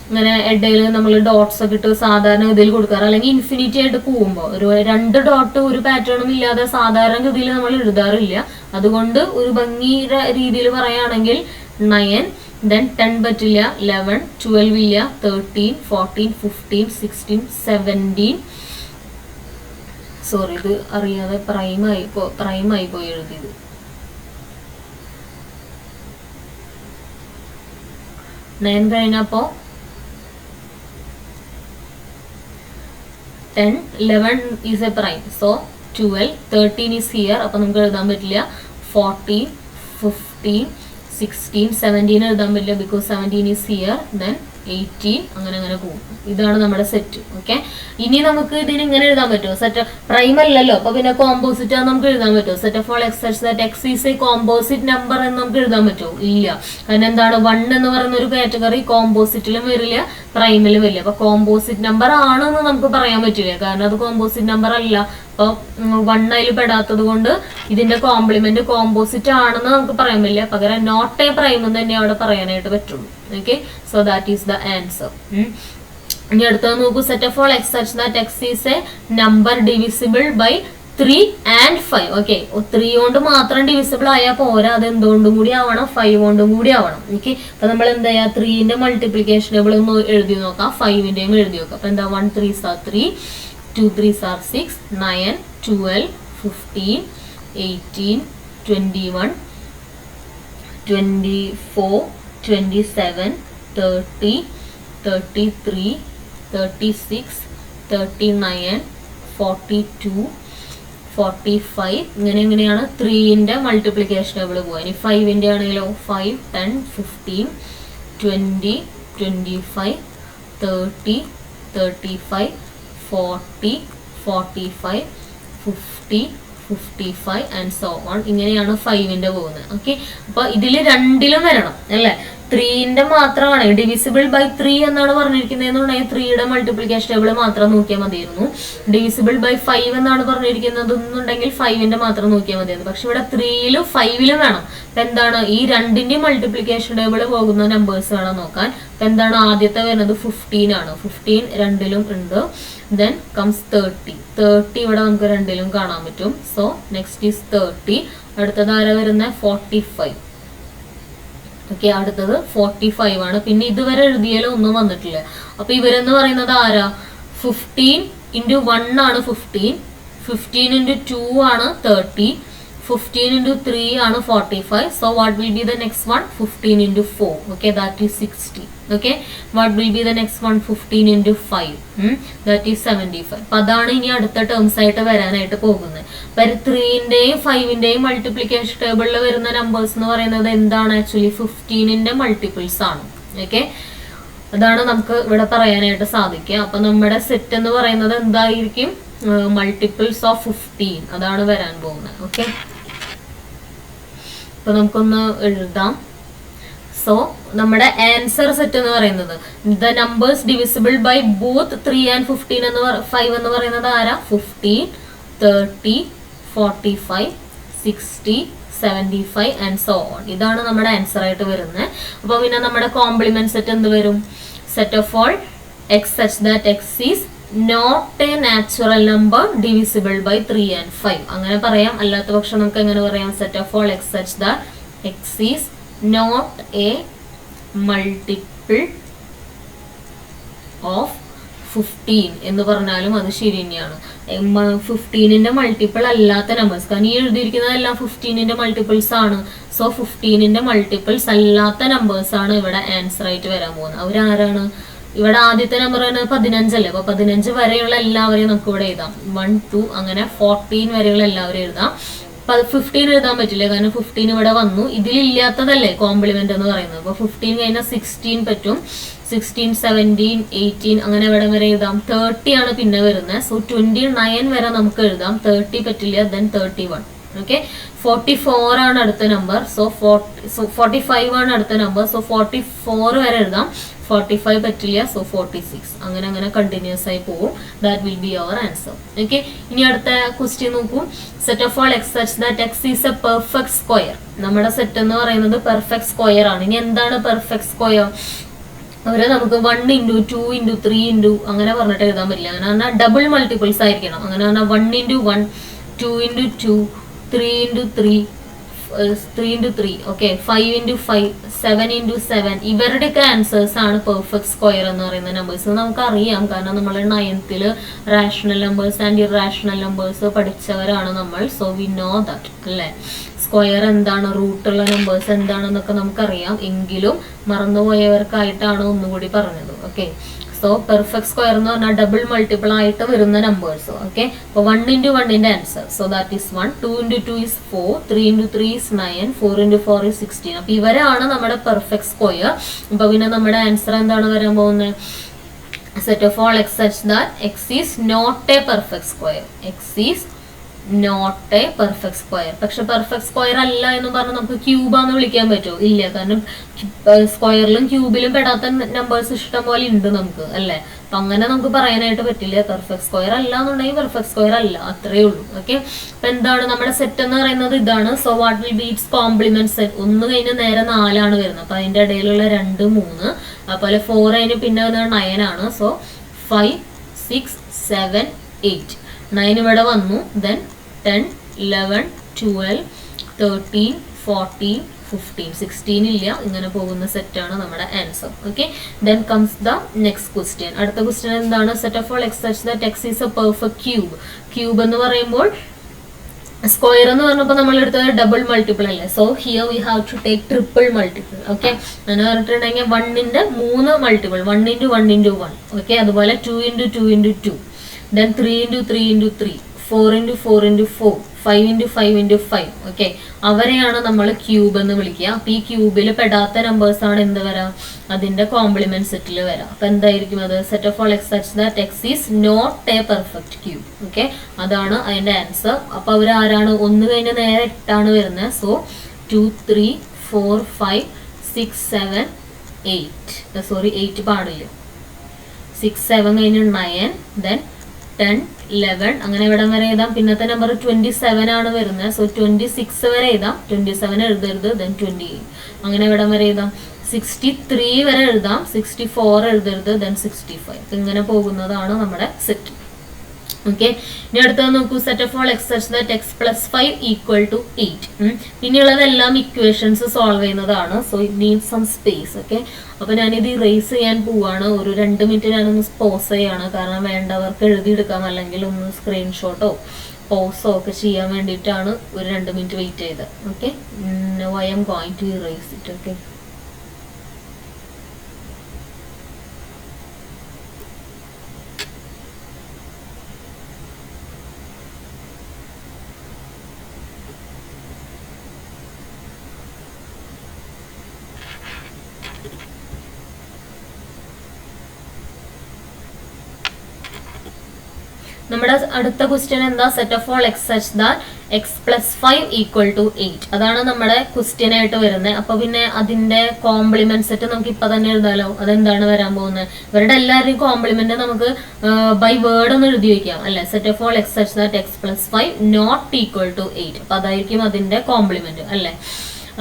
ഇങ്ങനെ ഇടയിൽ നമ്മൾ ഡോട്ട്സ് ഒക്കെ ഇട്ട് സാധാരണ ഗതിയിൽ കൊടുക്കാറ്. അല്ലെങ്കിൽ ഇൻഫിനിറ്റി ആയിട്ട് പോകുമ്പോൾ ഒരു 2 ഡോട്ട് ഒരു പാറ്റേണും ഇല്ലാതെ സാധാരണ ഗതിയിൽ നമ്മൾ എഴുതാറില്ല. അതുകൊണ്ട് ഒരു ഭംഗിയുടെ രീതിയിൽ പറയുകയാണെങ്കിൽ 9, then 10 പറ്റില്ല, 11, 12 ഇല്ല, 13, 14, 15, 16, 17. സോറി, ഇത് അറിയാതെ പ്രൈമായി പോയി എഴുതിയത്. 9 കഴിഞ്ഞപ്പോ 10, 11 is a prime, so 12, 13 is here. അപ്പൊ നമുക്ക് എഴുതാൻ പറ്റില്ല. 14, 15, 16, 17 എഴുതാൻ പറ്റില്ല because 17 is here. Then 18 അങ്ങനെ പോകും. ഇതാണ് നമ്മുടെ സെറ്റ്. ഓക്കെ, ഇനി നമുക്ക് ഇതിന് ഇങ്ങനെ എഴുതാൻ പറ്റുമോ? സെറ്റ് പ്രൈം അല്ലല്ലോ, അപ്പൊ പിന്നെ കോമ്പോസിറ്റ് ആണ് നമുക്ക് എഴുതാൻ പറ്റുമോ? Set of all X such that X is a composite number എന്ന് നമുക്ക് എഴുതാൻ പറ്റുമോ? ഇല്ല. കാരണം എന്താണ്, 1 എന്ന് പറയുന്ന ഒരു കാറ്റഗറി കോമ്പോസിറ്റിലും വരില്ല, പ്രൈമിലും വരില്ല. അപ്പൊ കോമ്പോസിറ്റ് നമ്പർ ആണെന്ന് നമുക്ക് പറയാൻ പറ്റില്ല. കാരണം അത് കോമ്പോസിറ്റ് നമ്പർ അല്ല. അപ്പൊ 1 അതിൽ പെടാത്തത് കൊണ്ട് ഇതിന്റെ കോംപ്ലിമെന്റ് കോമ്പോസിറ്റ് ആണെന്ന് നമുക്ക് പറയാൻ പറ്റില്ല. പകരം നോട്ട് എ പ്രൈം എന്ന് തന്നെ അവിടെ പറയാനായിട്ട് പറ്റുള്ളൂ. Okay, so that is the answer. ഇനി അടുത്തത് നോക്കൂ. Set of all X such that X is a number divisible by 3 and 5. Okay, 3 കൊണ്ട് മാത്രം ഡിവിസിബിൾ ആയാൽ പോരാ, അത് എന്തുകൊണ്ടും കൂടി ആവണം, 5 കൊണ്ടും കൂടി ആവണം. ഓക്കെ, അപ്പൊ നമ്മൾ എന്താ ചെയ്യാ, 3ന്റെ മൾട്ടിപ്ലിക്കേഷൻ ടേബിൾ ഒന്ന് എഴുതി നോക്കാം, 5ന്റെയും എഴുതി നോക്കാം. അപ്പൊ എന്താ, 1 3s are 3, 2 3s are 6, 9, 12, 15, 18, 21, 24, 27, 30, 33, 36, 39, 42, 45. ഇങ്ങനെയാണ് 3ന്റെ മൾട്ടിപ്ലിക്കേഷൻ ടേബിൾ പോവാ. ഇനി 5ന്റെ ആണെങ്കിലോ 5, 10, 15, 20, 25, 30, 35, 40, 45, 50, 55 and so on. ഇങ്ങനെയാണ് 5ന്റെ പോകുന്നത്. ഓക്കെ, അപ്പൊ ഇതിൽ 2ലും വരണം അല്ലേ. 3ന്റെ മാത്രമാണ് ഡിവിസിബിൾ ബൈ 3 എന്നാണ് പറഞ്ഞിരിക്കുന്നതെന്നുണ്ടെങ്കിൽ 3യുടെ മൾട്ടിപ്ലിക്കേഷൻ ടേബിൾ മാത്രം നോക്കിയാൽ മതിയായിരുന്നു. ഡിവിസിബിൾ ബൈ 5 എന്നാണ് പറഞ്ഞിരിക്കുന്നത് എന്നുണ്ടെങ്കിൽ 5ന്റെ മാത്രം നോക്കിയാൽ മതിയായിരുന്നു. പക്ഷെ ഇവിടെ 3ലും 5ലും വേണം. അപ്പൊ എന്താണ്, ഈ 2ന്റെയും മൾട്ടിപ്ലിക്കേഷൻ ടേബിൾ പോകുന്ന നമ്പേഴ്സ് വേണം നോക്കാൻ. അപ്പൊ എന്താണ്, ആദ്യത്തെ വരുന്നത് 15 ആണ്. 15 2ലും ഉണ്ട്. then comes 30 ഇവിടെ നമുക്ക് 2ലും കാണാൻ പറ്റും. So next is 30. അടുത്തത് ആരാ വരുന്നത്, 45. ഓക്കെ, അടുത്തത് 45 ആണ്. പിന്നെ ഇതുവരെ എഴുതിയാലും ഒന്നും വന്നിട്ടില്ല. അപ്പൊ ഇവരെന്ന് പറയുന്നത് ആരാ, 15 into 1 ആണ് 15, 15 into 2 ആണ് 30, 15 into 3 ആണ് 45. So what will be the next one, 15 into 4. Okay, that is 60. Okay, what will be the next one, 15 into 5, that is 75. അപ്പൊ അതാണ് ഇനി അടുത്ത ടേംസ് ആയിട്ട് വരാനായിട്ട് പോകുന്നത്. 3ന്റെയും 5ന്റെയും മൾട്ടിപ്ലിക്കേഷൻ ടേബിളിൽ വരുന്ന നമ്പേഴ്സ് എന്ന് പറയുന്നത് എന്താണ്, ആക്ച്വലി 15ന്റെ മൾട്ടിപ്പിൾസ് ആണ്. ഓക്കെ, അതാണ് നമുക്ക് ഇവിടെ പറയാനായിട്ട് സാധിക്കുക. അപ്പൊ നമ്മുടെ സെറ്റ് എന്ന് പറയുന്നത് എന്തായിരിക്കും, മൾട്ടിപ്പിൾസ് ഓഫ് 15 അതാണ് വരാൻ പോകുന്നത്. ഓക്കെ, അപ്പൊ നമുക്കൊന്ന് എഴുതാം. സോ നമ്മുടെ ആൻസർ സെറ്റ് എന്ന് പറയുന്നത് the numbers divisible by both 3 and 15 5 എന്ന് പറയുന്നത് ആരാ? 15, 30, 45, 60, 75 and so on. ഇതാണ് നമ്മുടെ ആൻസർ ആയിട്ട് വരുന്നത്. അപ്പൊ പിന്നെ നമ്മുടെ കോംപ്ലിമെന്റ് സെറ്റ് എന്ത് വരും? Set of all X such that X is not a natural number divisible by 3 and 5 അങ്ങനെ പറയാം. അല്ലാത്ത പക്ഷം നമുക്ക് എങ്ങനെ പറയാം? Set of all X such that X is not a multiple of 15 എന്ന് പറഞ്ഞാലും അത് ശരി തന്നെയാണ്. 15ന്റെ മൾട്ടിപ്പിൾ അല്ലാത്ത നമ്പേഴ്സ്, കാരണം ഈ എഴുതിയിരിക്കുന്നതെല്ലാം 15ന്റെ മൾട്ടിപ്പിൾസ് ആണ്. സോ 15ന്റെ മൾട്ടിപ്പിൾസ് അല്ലാത്ത നമ്പേഴ്സ് ആണ് ഇവിടെ ആൻസർ ആയിട്ട് വരാൻ പോകുന്നത്. അവരാരാണ്? ഇവിടെ ആദ്യത്തെ നമ്പർ പറയുന്നത് 15 അല്ലേ? അപ്പൊ 15 വരെയുള്ള എല്ലാവരെയും നമുക്ക് ഇവിടെ എഴുതാം. 1, 2 അങ്ങനെ 14 വരെയുള്ള എല്ലാവരെയും എഴുതാം. 15 എഴുതാൻ പറ്റില്ല, കാരണം 15 ഇവിടെ വന്നു. ഇതിലില്ലാത്തതല്ലേ കോംപ്ലിമെന്റ് എന്ന് പറയുന്നത്. അപ്പൊ 15 കഴിഞ്ഞാൽ 16 പറ്റും. 16, 17, 18 അങ്ങനെ ഇവിടെ വരെ എഴുതാം. 30 ആണ് പിന്നെ വരുന്നത്. സോ 29 വരെ നമുക്ക് എഴുതാം. 30 പറ്റില്ല, ദെൻ 31. ഓക്കെ, 44 ആണ് അടുത്ത നമ്പർ. സോ 45 ആണ് അടുത്ത നമ്പർ. സോ 44 വരെ എഴുതാം. 45 പറ്റില്ല, സോ 46 അങ്ങനെ അങ്ങനെ കണ്ടിന്യൂസ് ആയി പോകും. That will be our answer. Okay, ഇനി അടുത്ത ക്വസ്റ്റ്യൻ നോക്കൂ. Set of all X such that X is a perfect square. നമ്മുടെ സെറ്റ് എന്ന് പറയുന്നത് പെർഫെക്റ്റ് സ്ക്വയർ ആണ്. ഇനി എന്താണ് പെർഫെക്റ്റ് സ്ക്വയർ? അവരെ നമുക്ക് 1 into 2 into 3 into അങ്ങനെ പറഞ്ഞിട്ട് എഴുതാൻ പറ്റില്ല. അങ്ങനെ പറഞ്ഞാൽ ഡബിൾ മൾട്ടിപ്പിൾസ് ആയിരിക്കണം. അങ്ങനെ പറഞ്ഞാൽ 1 into 1, 2 into 2, 3 into 3, 3 into 3, okay, 5 into 5, 7 into 7. ഇവരുടെയൊക്കെ ആൻസേഴ്സ് ആണ് പെർഫെക്റ്റ് സ്ക്വയർ എന്ന് പറയുന്ന നമ്പേഴ്സ്. നമുക്കറിയാം, കാരണം നമ്മൾ 9th rational numbers and irrational numbers പഠിച്ചവരാണ് നമ്മൾ. സോ വി നോ ദാറ്റ് അല്ലേ? സ്ക്വയർ എന്താണ്, റൂട്ടുള്ള നമ്പേഴ്സ് എന്താണെന്നൊക്കെ നമുക്കറിയാം. എങ്കിലും മറന്നുപോയവർക്കായിട്ടാണ് ഒന്നുകൂടി പറഞ്ഞത്. ഓക്കെ, സോ പെർഫെക്റ്റ് സ്ക്വയർ എന്ന് പറഞ്ഞാൽ ഡബിൾ മൾട്ടിപ്പിൾ ആയിട്ട് വരുന്ന നമ്പേഴ്സ്. ഓക്കെ, അപ്പൊ 1 into 1ന്റെ answer, so that is 1. 2 into 2 is 4, 3 into 3 is 9, 4 into 4 is 16. അപ്പൊ ഇവരാണ് നമ്മുടെ പെർഫെക്റ്റ് സ്ക്വയർ. അപ്പൊ പിന്നെ നമ്മുടെ ആൻസർ എന്താണ് വരാൻ പോകുന്നത്? Set of all X such that X is not a perfect square. X is not a perfect square. പക്ഷെ പെർഫെക്റ്റ് സ്ക്വയർ അല്ല എന്ന് പറഞ്ഞാൽ നമുക്ക് ക്യൂബാന്ന് വിളിക്കാൻ പറ്റുമോ? ഇല്ല, കാരണം സ്ക്വയറിലും ക്യൂബിലും പെടാത്ത നമ്പേഴ്സ് ഇഷ്ടം പോലെ ഉണ്ട് നമുക്ക് അല്ലേ? അപ്പൊ അങ്ങനെ നമുക്ക് പറയാനായിട്ട് പറ്റില്ല. പെർഫെക്റ്റ് സ്ക്വയർ അല്ല എന്നുണ്ടെങ്കിൽ പെർഫെക്റ്റ് സ്ക്വയർ അല്ല, അത്രേ ഉള്ളൂ. ഓക്കെ, അപ്പൊ എന്താണ് നമ്മുടെ സെറ്റ് എന്ന് പറയുന്നത്? ഇതാണ്. So what will be its complement set? 1 കഴിഞ്ഞ് നേരെ 4 ആണ് വരുന്നത്. അപ്പൊ അതിന്റെ ഇടയിലുള്ള 2, 3, അതുപോലെ 4 അതിന് പിന്നെ വരുന്നത് 9 ആണ്. സോ 5, 6, 7, 8, 9 ഇവിടെ വന്നു. ദെൻ 10, 11, 12, 13, 14, 15, 16 ഇല്ല. ഇങ്ങനെ പോകുന്ന സെറ്റാണ് നമ്മുടെ answer. Okay, then comes the next question. അടുത്ത ക്വസ്റ്റ്യൻ എന്താണ്? Set of all X such that X is a perfect cube. Cube എന്ന് പറയുമ്പോൾ സ്ക്വയർ എന്ന് പറഞ്ഞപ്പോൾ നമ്മൾ എടുത്തത് ഡബിൾ മൾട്ടിപ്പിൾ അല്ലേ? So here we have to take triple multiple. Okay, അങ്ങനെ പറഞ്ഞിട്ടുണ്ടെങ്കിൽ 1ന്റെ 3 മൾട്ടിപ്പിൾ, 1 into 1 into 1. ഓക്കെ, അതുപോലെ 2 into 2 into 2, then 3 into 3 into 3, 4 into 4 into 4, 5 into 5 into 5. Okay, അവരെയാണ് നമ്മൾ ക്യൂബ് എന്ന് വിളിക്കുക. അപ്പൊ ഈ ക്യൂബിൽ പെടാത്ത നമ്പേഴ്സ് ആണ് എന്ത് വരാം? അതിന്റെ കോംപ്ലിമെന്റ് സെറ്റിൽ വരാം. അപ്പൊ എന്തായിരിക്കും അത്? Set of all X such that X is not a perfect cube. Okay, അതാണ് അതിന്റെ ആൻസർ. അപ്പൊ അവരാരാണ്? 1 കഴിഞ്ഞ് നേരെ 8 ആണ് വരുന്നത്. സോ 2, 3, 4, 5, 6, 7, 8. സോറി, 8 പാടില്ല. 6, 7 കഴിഞ്ഞ് 9, ദെൻ 10, 11 അങ്ങനെ ഇവിടെ വരെ എഴുതാം. പിന്നത്തെ നമ്പർ 27 ആണ് വരുന്നത്. സോ 26 വരെ എഴുതാം. 27 എഴുതരുത്. ദെൻ 28 അങ്ങനെ ഇവിടെ വരെ എഴുതാം. 63 വരെ എഴുതാം. 64 എഴുതരുത്. ദെൻ 65. ഇങ്ങനെ പോകുന്നതാണ് നമ്മുടെ സെറ്റ്. ഓക്കെ, ഇനി അടുത്തത് നോക്കൂ. Set of all X such that x plus 5 equal to 8. പിന്നെയുള്ളതെല്ലാം ഇക്വേഷൻസ് സോൾവ് ചെയ്യുന്നതാണ്. So it need some space. Okay, അപ്പൊ ഞാനിത് ഇറേസ് ചെയ്യാൻ പോവാണ്. ഒരു 2 മിനിറ്റ് ഞാനൊന്ന് പോസ് ചെയ്യാണ്, കാരണം വേണ്ടവർക്ക് എഴുതിയെടുക്കാം, അല്ലെങ്കിൽ ഒന്ന് സ്ക്രീൻഷോട്ടോ പോസോ ഒക്കെ ചെയ്യാൻ വേണ്ടിയിട്ടാണ് ഒരു 2 മിനിറ്റ് വെയിറ്റ് ചെയ്തത്. Okay, now I am going to erase it. Okay, നമ്മുടെ അടുത്ത ക്വസ്റ്റ്യൻ എന്താ? Set of all X such that x plus 5 equal to 8. അതാണ് നമ്മുടെ ക്വസ്റ്റ്യൻ ആയിട്ട് വരുന്നത്. അപ്പൊ പിന്നെ അതിന്റെ കോംപ്ലിമെന്റ് സെറ്റ് നമുക്ക് ഇപ്പൊ തന്നെ എഴുതാലോ. അതെന്താണ് വരാൻ പോകുന്നത്? ഇവരുടെ എല്ലാവരുടെയും കോംപ്ലിമെന്റ് നമുക്ക് ബൈ വേർഡ് ഒന്ന് എഴുതി വെക്കാം അല്ലെ. Set of all X such that x plus 5 not equal to 8. അപ്പൊ അതായിരിക്കും അതിന്റെ കോംപ്ലിമെന്റ് അല്ലെ.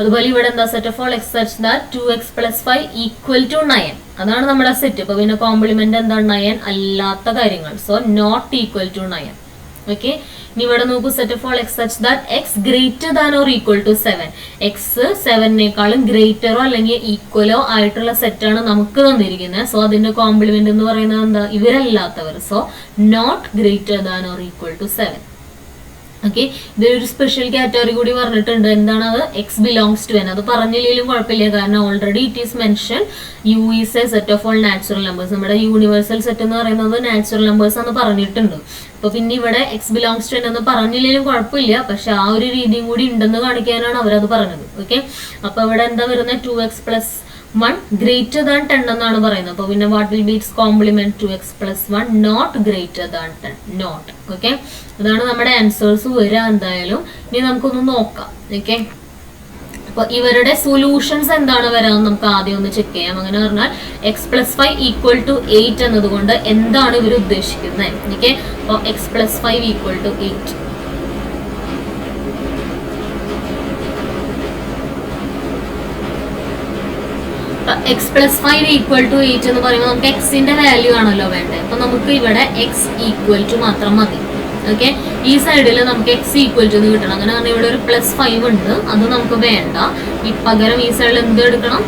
അതുപോലെ ഇവിടെ എന്താ? Set of all X such that 2x plus 5 equal to 9. അതാണ് നമ്മുടെ സെറ്റ്. അപ്പൊ പിന്നെ കോംപ്ലിമെന്റ് എന്താണ്? 9 അല്ലാത്ത കാര്യങ്ങൾ. So not equal to 9. Okay. ഇനി ഇവിടെ നോക്കൂ. Set of all X such that x greater than or equal to 7. X 7നേക്കാളും ഗ്രേറ്ററോ അല്ലെങ്കിൽ ഈക്വലോ ആയിട്ടുള്ള സെറ്റാണ് നമുക്ക് തന്നിരിക്കുന്നത്. സോ അതിന്റെ കോംപ്ലിമെന്റ് എന്ന് പറയുന്നത് എന്താ? ഇവരല്ലാത്തവർ. So not greater than or equal to 7. Okay. ഇതൊരു സ്പെഷ്യൽ കാറ്റഗറി കൂടി പറഞ്ഞിട്ടുണ്ട്. എന്താണ് അത്? X belongs to N. അത് പറഞ്ഞില്ലെങ്കിലും കുഴപ്പമില്ല, കാരണം already it is mention U is a set of all natural numbers. നമ്മുടെ യൂണിവേഴ്സൽ സെറ്റ് എന്ന് പറയുന്നത് നാച്ചുറൽ നമ്പേഴ്സ് എന്ന് പറഞ്ഞിട്ടുണ്ട്. അപ്പൊ പിന്നെ ഇവിടെ എക്സ് ബിലോങ്സ് ടു എൻ എന്ന് പറഞ്ഞില്ലെങ്കിലും കുഴപ്പമില്ല, പക്ഷെ ആ ഒരു രീതിയും കൂടി ഉണ്ടെന്ന് കാണിക്കാനാണ് അവരത് പറഞ്ഞത്. ഓക്കെ. അപ്പൊ ഇവിടെ എന്താ വരുന്നത്? 2x പ്ലസ് 1 ഗ്രേറ്റർ ദാൻ 10 എന്നാണ് പറയുന്നത്. അപ്പൊ പിന്നെ what will be its complement? 2x plus 1 not greater than 10. Not. Okay. അതാണ് നമ്മുടെ ആൻസേഴ്സ് വരിക എന്തായാലും. ഇനി നമുക്കൊന്ന് നോക്കാം. ഓക്കെ. അപ്പൊ ഇവരുടെ സൊല്യൂഷൻസ് എന്താണ് വരാമെന്ന് നമുക്ക് ആദ്യം ഒന്ന് ചെക്ക് ചെയ്യാം. അങ്ങനെ പറഞ്ഞാൽ എക്സ് പ്ലസ് 5 ഈക്വൽ ടു 8 എന്നതുകൊണ്ട് എന്താണ് ഇവർ ഉദ്ദേശിക്കുന്നത്? ഓക്കെ. അപ്പൊ x plus 5 equal to 8. X plus 5 equal to 8 എന്ന് പറയുമ്പോൾ നമുക്ക് എക്സിന്റെ വാല്യൂ ആണല്ലോ വേണ്ടത്. അപ്പൊ നമുക്ക് ഇവിടെ എക്സ് ഈക്വൽ ടു മാത്രം മതി. ഓക്കെ. ഈ സൈഡിൽ നമുക്ക് എക്സ് ഈക്വൽ ടു എന്ന് കിട്ടണം. അങ്ങനെ പറഞ്ഞാൽ ഇവിടെ ഒരു പ്ലസ് 5 ഉണ്ട്, അത് നമുക്ക് വേണ്ട. ഈ പകരം ഈ സൈഡിൽ എന്ത് എടുക്കണം?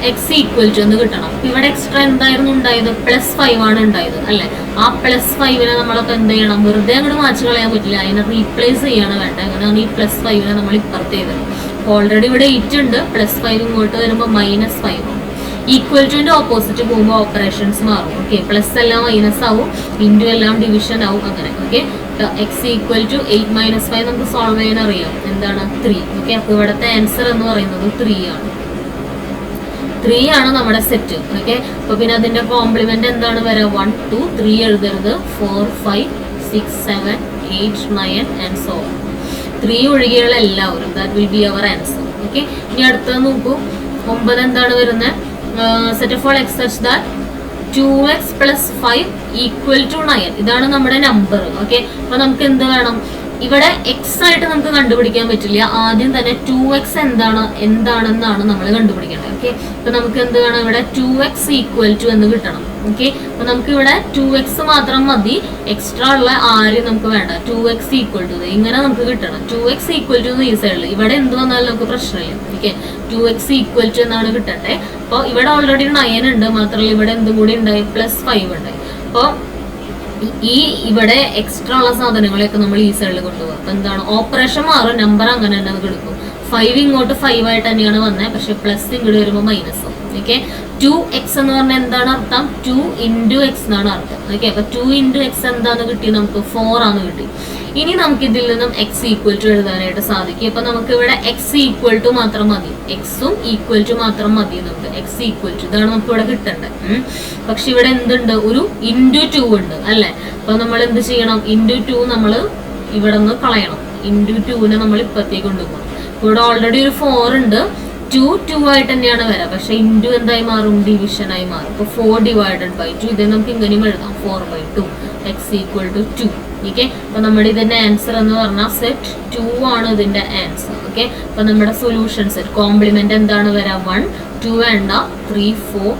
എക്സ് ഈക്വൽ ടു എന്ന് കിട്ടണം. ഇവിടെ എക്സ്ട്രാ എന്തായിരുന്നു ഉണ്ടായത്? പ്ലസ് 5 ആണ് ഉണ്ടായത് അല്ലെ. ആ പ്ലസ് 5നെ നമ്മളൊക്കെ എന്ത് ചെയ്യണം? വെറുതെ അങ്ങോട്ട് മാറ്റി കളയാൻ പറ്റില്ല, അതിനെ റീപ്ലേസ് ചെയ്യാണ് വേണ്ട. അങ്ങനെയാണ് ഈ പ്ലസ് 5നെ നമ്മൾ ഇപ്പുറത്ത് ചെയ്തത്. ഓൾറെഡി ഇവിടെ 8 ഉണ്ട്, പ്ലസ് 5 ഇങ്ങോട്ട് വരുമ്പോൾ -5 ആവും. ഈക്വൽ ടുവിന്റെ ഓപ്പോസിറ്റ് പോകുമ്പോൾ ഓപ്പറേഷൻസ് മാറും. ഓക്കെ. പ്ലസ് എല്ലാം മൈനസ് ആവും, ഇൻറ്റു എല്ലാം ഡിവിഷൻ ആവും. അങ്ങനെ. ഓക്കെ. എക്സ് ഈക്വൽ ടു 8 - 5 നമുക്ക് സോൾവ് ചെയ്യാൻ അറിയാം. എന്താണ്? 3. ഓക്കെ. അപ്പൊ ഇവിടുത്തെ ആൻസർ എന്ന് പറയുന്നത് 3 ആണ്. 3 ആണ് നമ്മുടെ സെറ്റ്. ഓക്കെ. അപ്പൊ പിന്നെ അതിന്റെ കോംപ്ലിമെന്റ് എന്താണ് വരാ? 1 2 3 എഴുതരുത്. 4 5 6 7 8 9 ആൻഡ് സോ ഓൺ. 3 ഒഴികെയുള്ള എല്ലാവരും. That will be our answer. Okay. ഇനി അടുത്തത് നോക്കൂ. 9 എന്താണ് വരുന്നത്? Set of all X such that 2x plus 5 equal to 9. ഇതാണ് നമ്മുടെ നമ്പർ. ഓക്കെ. അപ്പൊ നമുക്ക് എന്ത് വേണം? ഇവിടെ എക്സ് ആയിട്ട് നമുക്ക് കണ്ടുപിടിക്കാൻ പറ്റില്ല. ആദ്യം തന്നെ 2x എന്താണെന്നാണ് നമ്മൾ കണ്ടുപിടിക്കേണ്ടത്. ഓക്കെ. അപ്പൊ നമുക്ക് എന്ത് വേണം? ഇവിടെ 2x ഈക്വൽ ടു എന്ന് കിട്ടണം. ഓക്കെ. അപ്പൊ നമുക്ക് ഇവിടെ 2x മാത്രം മതി, എക്സ്ട്രാ ഉള്ള ആരും നമുക്ക് വേണ്ട. 2x ഈക്വൽ ടു ഇങ്ങനെ നമുക്ക് കിട്ടണം. 2x ഈക്വൽ ടു ഈ സൈഡിൽ ഇവിടെ എന്ത് വന്നാലും നമുക്ക് പ്രശ്നമില്ല. ഓക്കെ. 2x ഈക്വൽ ടു എന്നാണ് കിട്ടട്ടെ. അപ്പോൾ ഇവിടെ ഓൾറെഡി 9 ഉണ്ട്, മാത്രമല്ല ഇവിടെ എന്തും കൂടി ഉണ്ടായി? പ്ലസ് 5 ഉണ്ടായി. അപ്പോൾ ഈ ഇവിടെ എക്സ്ട്രാ ഉള്ള സാധനങ്ങളെയൊക്കെ നമ്മൾ ഈ സൈഡിൽ കൊണ്ടുപോകും. അപ്പൊ എന്താണ്? ഓപ്പറേഷൻ മാറും, നമ്പർ അങ്ങനെ തന്നെ അത് എടുക്കും. 5 ഇങ്ങോട്ട് 5 ആയിട്ട് തന്നെയാണ് വന്നത്, പക്ഷെ പ്ലസ് ഇങ്ങോട്ട് വരുമ്പോൾ മൈനസ്. ഓക്കെ. 2x എന്ന് പറഞ്ഞാൽ എന്താണ് അർത്ഥം? 2 ഇൻറ്റു എക്സ് എന്നാണ് അർത്ഥം. ഓക്കെ. അപ്പൊ 2 ഇൻറ്റു എക്സ് എന്താന്ന് കിട്ടി? നമുക്ക് 4 ആണ് കിട്ടി. ഇനി നമുക്ക് ഇതിൽ നിന്നും എക്സ് ഈക്വൽ ടു എഴുതാനായിട്ട് സാധിക്കും. അപ്പൊ നമുക്ക് ഇവിടെ എക്സ് ഈക്വൽ ടു മാത്രം മതി, എക്സും ഈക്വൽ ടു മാത്രം മതി. നമുക്ക് എക്സ് ഈക്വൽ ടു ഇതാണ് നമുക്ക് ഇവിടെ കിട്ടേണ്ടത്. പക്ഷെ ഇവിടെ എന്തുണ്ട്? ഒരു ഇൻറ്റു 2 ഉണ്ട് അല്ലെ. അപ്പൊ നമ്മൾ എന്ത് ചെയ്യണം? ഇൻറ്റു 2 നമ്മൾ ഇവിടെ നിന്ന് കളയണം. ഇൻറ്റു 2നെ നമ്മൾ ഇപ്പത്തേക്ക് കൊണ്ടുപോകണം. ഇവിടെ ഓൾറെഡി ഒരു 4 ഉണ്ട്, 2 ആയിട്ട് തന്നെയാണ് വരാം, പക്ഷെ ഇൻറ്റു എന്തായി മാറും? ഡിവിഷൻ ആയി മാറും. അപ്പൊ 4 ഡിവൈഡഡ് ബൈ 2. ഇത് നമുക്ക് ഇങ്ങനെയും എഴുതാം, 4/2 എക്സ് ഈക്വൽ ടു 2. ഓക്കെ. അപ്പൊ നമ്മുടെ ഇതിന്റെ ആൻസർ എന്ന് പറഞ്ഞാൽ സെറ്റ് 2 ആണ് ഇതിന്റെ ആൻസർ. ഓക്കെ. അപ്പൊ നമ്മുടെ സൊല്യൂഷൻ സെറ്റ് കോംപ്ലിമെന്റ് എന്താണ് വരാ? 1 2 വേണ്ട, 3 4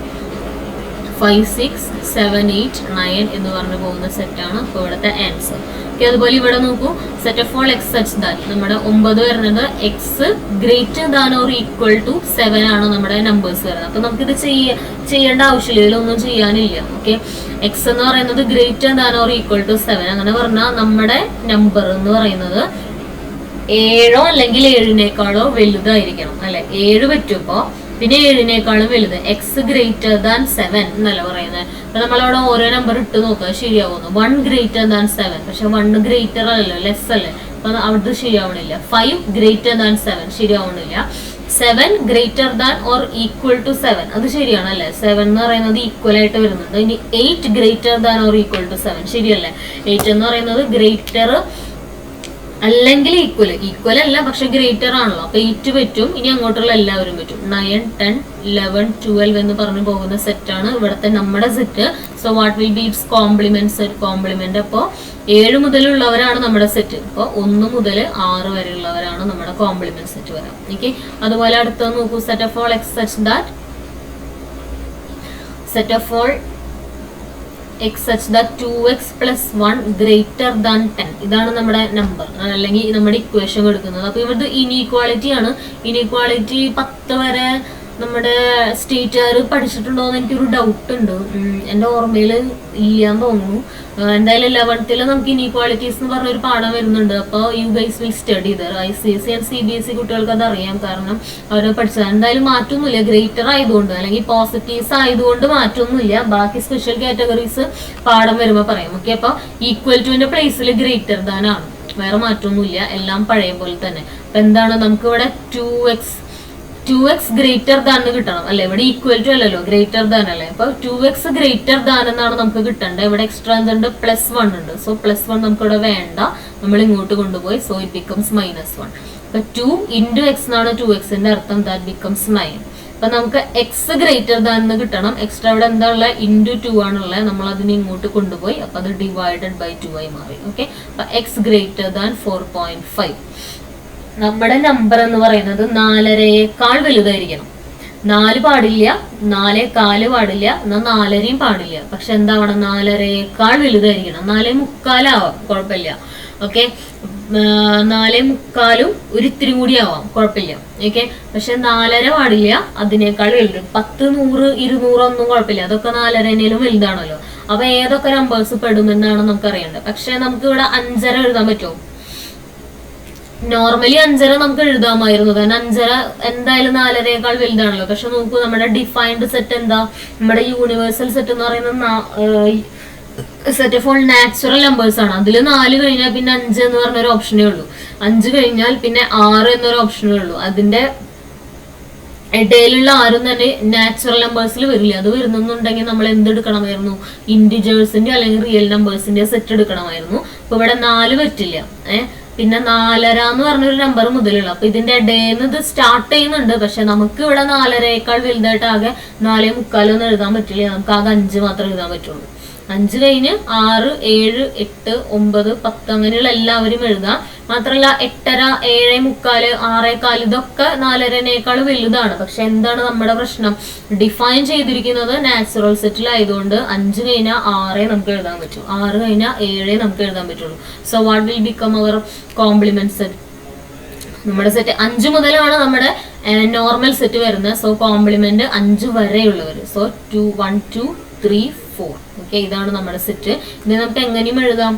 5 6 7 8 9 എന്ന് പറഞ്ഞു പോകുന്ന സെറ്റാണ് അപ്പോൾ ഇവിടുത്തെ ആൻസർ. ഓക്കെ. അതുപോലെ ഇവിടെ നോക്കൂ. Set of all X such that നമ്മുടെ 9 വരുന്നത് x greater than or equal to 7 ആണ് നമ്മുടെ നമ്പേഴ്സ് വരുന്നത്. അപ്പൊ നമുക്കിത് ചെയ്യേണ്ട ആവശ്യമില്ല, ഇതിലൊന്നും ചെയ്യാനില്ല. ഓക്കെ. എക്സ് എന്ന് പറയുന്നത് greater than or equal to 7. അങ്ങനെ പറഞ്ഞാൽ നമ്മുടെ നമ്പർ എന്ന് പറയുന്നത് 7 അല്ലെങ്കിൽ 7നേക്കാളോ വലുതായിരിക്കണം അല്ലെ. 7 പറ്റുമ്പോ പിന്നെ 7നേക്കാളും വലുത്. എക്സ് ഗ്രേറ്റർ ദാൻ 7 എന്നല്ല പറയുന്നത്. അപ്പൊ നമ്മളവിടെ ഓരോ നമ്പർ ഇട്ട് നോക്കുക ശരിയാവുന്നു. 1 ഗ്രേറ്റർ ദാൻ 7, പക്ഷെ 1 ഗ്രേറ്റർ അല്ലല്ലോ, ലെസ് അല്ലേ. അപ്പൊ അവിടെ ശരിയാവണില്ല. 5 ഗ്രേറ്റർ ദാൻ 7 ശരിയാവണില്ല. 7 greater than or equal to 7, അത് ശരിയാണ് അല്ലേ? 7 എന്ന് പറയുന്നത് ഈക്വൽ ആയിട്ട് വരുന്നുണ്ട്. ഇനി 8 greater than or equal to 7, ശരിയല്ലേ? 8 എന്ന് പറയുന്നത് ഗ്രേറ്റർ അല്ലെങ്കിൽ ഈക്വൽ അല്ല, പക്ഷെ ഗ്രേറ്റർ ആണല്ലോ. അപ്പൊ 8 പറ്റും, ഇനി അങ്ങോട്ടുള്ള എല്ലാവരും പറ്റും. 9, 10, 11, 12 എന്ന് പറഞ്ഞു പോകുന്ന സെറ്റാണ് ഇവിടുത്തെ നമ്മുടെ set. So what will be its complement set? Complement അപ്പോൾ 7 മുതലുള്ളവരാണ് നമ്മുടെ സെറ്റ്. അപ്പോൾ 1 മുതൽ 6 വരെയുള്ളവരാണ് നമ്മുടെ കോംപ്ലിമെന്റ് സെറ്റ് വരാം. ഓക്കെ, അതുപോലെ അടുത്ത നോക്കൂ, set of all X such that set of all x such that 2x plus 1 greater than 10. ഇതാണ് നമ്മുടെ നമ്പർ അല്ലെങ്കിൽ നമ്മുടെ ഇക്വേഷൻ കൊടുക്കുന്നത്. അപ്പൊ ഇവിടുത്തെ ഇനീക്വാളിറ്റി ആണ്. ഇനീക്വാളിറ്റി 10 വരെ നമ്മുടെ സ്റ്റേറ്റുകാർ പഠിച്ചിട്ടുണ്ടോ എന്ന് എനിക്കൊരു ഡൗട്ട് ഉണ്ട്. എൻ്റെ ഓർമ്മയിൽ ഇല്ലാന്ന് തോന്നുന്നു. എന്തായാലും 11th നമുക്ക് ഇനീക്വാളിറ്റീസ് എന്ന് പറഞ്ഞൊരു പാഠം വരുന്നുണ്ട്. അപ്പോൾ you guys will study there. ICSE and CBSE കുട്ടികൾക്ക് അത് അറിയാം, കാരണം അവർ പഠിച്ചത്. എന്തായാലും മാറ്റമൊന്നുമില്ല, ഗ്രേറ്റർ ആയതുകൊണ്ട് അല്ലെങ്കിൽ പോസിറ്റീവ്സ് ആയതുകൊണ്ട് മാറ്റമൊന്നുമില്ല. ബാക്കി സ്പെഷ്യൽ കാറ്റഗറീസ് പാഠം വരുമ്പോൾ പറയാം. ഓക്കെ, അപ്പോൾ ഈക്വൽ ടുവിന്റെ പ്ലേസിൽ ഗ്രേറ്റർ ദാൻ ആണ്, വേറെ മാറ്റമൊന്നുമില്ല, എല്ലാം പഴയ പോലെ തന്നെ. അപ്പൊ എന്താണ് നമുക്കിവിടെ 2x ഗ്രേറ്റർ ദാൻ കിട്ടണം അല്ലെ? ഇവിടെ ഈക്വൽ ടു അല്ലല്ലോ, ഗ്രേറ്റർ ദാൻ അല്ലേ? അപ്പൊ 2x ഗ്രേറ്റർ ദാൻ എന്നാണ് നമുക്ക് കിട്ടേണ്ടത്. ഇവിടെ എക്സ്ട്രാ എന്തുണ്ട്? +1 ഉണ്ട്. സോ +1 നമുക്ക് ഇവിടെ വേണ്ട, നമ്മൾ ഇങ്ങോട്ട് കൊണ്ടുപോയി. So it becomes -1. അപ്പൊ 2 × x എന്നാണ് 2xന്റെ അർത്ഥം. That becomes 9. അപ്പൊ നമുക്ക് x ഗ്രേറ്റർ ദാൻ എന്ന് കിട്ടണം. എക്സ്ട്രാ ഇവിടെ എന്താ ഉള്ളത്? × 2 ആണുള്ളത്. നമ്മൾ അതിനെ ഇങ്ങോട്ട് കൊണ്ടുപോയി. അപ്പൊ അത് /2 ആയി മാറി. ഓക്കെ, അപ്പൊ x ഗ്രേറ്റർ ദാൻ 4.5. നമ്മുടെ നമ്പർ എന്ന് പറയുന്നത് 4.5 വലുതായിരിക്കണം. 4 പാടില്ല, 4.4 പാടില്ല, എന്നാൽ 4.5 പാടില്ല. പക്ഷെ എന്താവണം? 4.5 വലുതായിരിക്കണം. 4.75 ആവാം, കുഴപ്പമില്ല. ഓക്കെ, 4.75 ഒരു ഇത്തിരി കൂടി ആവാം, കുഴപ്പമില്ല. ഓക്കെ, പക്ഷെ 4.5 പാടില്ല, അതിനേക്കാൾ വലുത്. 10, 100, 200 ഒന്നും കുഴപ്പമില്ല, അതൊക്കെ 4.5-നേലും വലുതാണല്ലോ. അപ്പൊ ഏതൊക്കെ നമ്പേഴ്സ് പെടുമെന്നാണ് നമുക്ക് അറിയേണ്ടത്. പക്ഷെ നമുക്ക് ഇവിടെ 5.5 എഴുതാൻ പറ്റുമോ? നോർമലി 5.5 നമുക്ക് എഴുതാമായിരുന്നു, കാരണം 5.5 എന്തായാലും 4.5-നേക്കാൾ വലുതാണല്ലോ. പക്ഷെ നോക്കൂ, നമ്മുടെ ഡിഫൈൻഡ് സെറ്റ് എന്താ? നമ്മുടെ യൂണിവേഴ്സൽ സെറ്റ് എന്ന് പറയുന്നത് set of all natural numbers ആണ്. അതിൽ 4 കഴിഞ്ഞാൽ പിന്നെ 5 എന്ന് പറഞ്ഞൊരു ഓപ്ഷനേ ഉള്ളൂ. 5 കഴിഞ്ഞാൽ പിന്നെ 6 എന്നൊരു ഓപ്ഷനേ ഉള്ളൂ. അതിന്റെ ഇടയിലുള്ള ആരും തന്നെ നാച്ചുറൽ നമ്പേഴ്സിൽ വരില്ല. അത് വരുന്നുണ്ടെങ്കിൽ നമ്മൾ എന്തെടുക്കണമായിരുന്നു? ഇന്റിജേഴ്സിന്റെ അല്ലെങ്കിൽ റിയൽ നമ്പേഴ്സിന്റെ സെറ്റ് എടുക്കണമായിരുന്നു. അപ്പൊ ഇവിടെ 4 പറ്റില്ല. പിന്നെ 4.5 എന്ന് പറഞ്ഞൊരു നമ്പർ മുതലുള്ള. അപ്പൊ ഇതിന്റെ ഇടയിൽ ഇത് സ്റ്റാർട്ട് ചെയ്യുന്നുണ്ട്. പക്ഷെ നമുക്ക് ഇവിടെ 4.5-നേക്കാൾ വലുതായിട്ട് ആകെ 4.75 ഒന്നും എഴുതാൻ പറ്റില്ല. നമുക്ക് ആകെ 5 മാത്രമേ എഴുതാൻ പറ്റുള്ളൂ. 5 കഴിഞ്ഞ് 6, 7, 8, 9, 10 അങ്ങനെയുള്ള എല്ലാവരും എഴുതാം. മാത്രമല്ല 8.5, 7.75, 6.25 ഇതൊക്കെ 4.5-നേക്കാൾ വലുതാണ്. പക്ഷെ എന്താണ് നമ്മുടെ പ്രശ്നം? ഡിഫൈൻ ചെയ്തിരിക്കുന്നത് നാച്ചുറൽ സെറ്റിലായതുകൊണ്ട് 5 കഴിഞ്ഞാൽ 6 നമുക്ക് എഴുതാൻ പറ്റും, 6 കഴിഞ്ഞാൽ 7 നമുക്ക് എഴുതാൻ പറ്റുള്ളൂ. So what will become our complement set? നമ്മുടെ സെറ്റ് 5 മുതലാണ് നമ്മുടെ നോർമൽ സെറ്റ് വരുന്നത്. സോ കോംപ്ലിമെന്റ് 5 വരെയുള്ളവർ. സോ 2, 1, 2, 3, 4. ഓക്കെ, ഇതാണ് നമ്മുടെ സെറ്റ്. ഇനി നമുക്ക് എങ്ങനെയും എഴുതാം?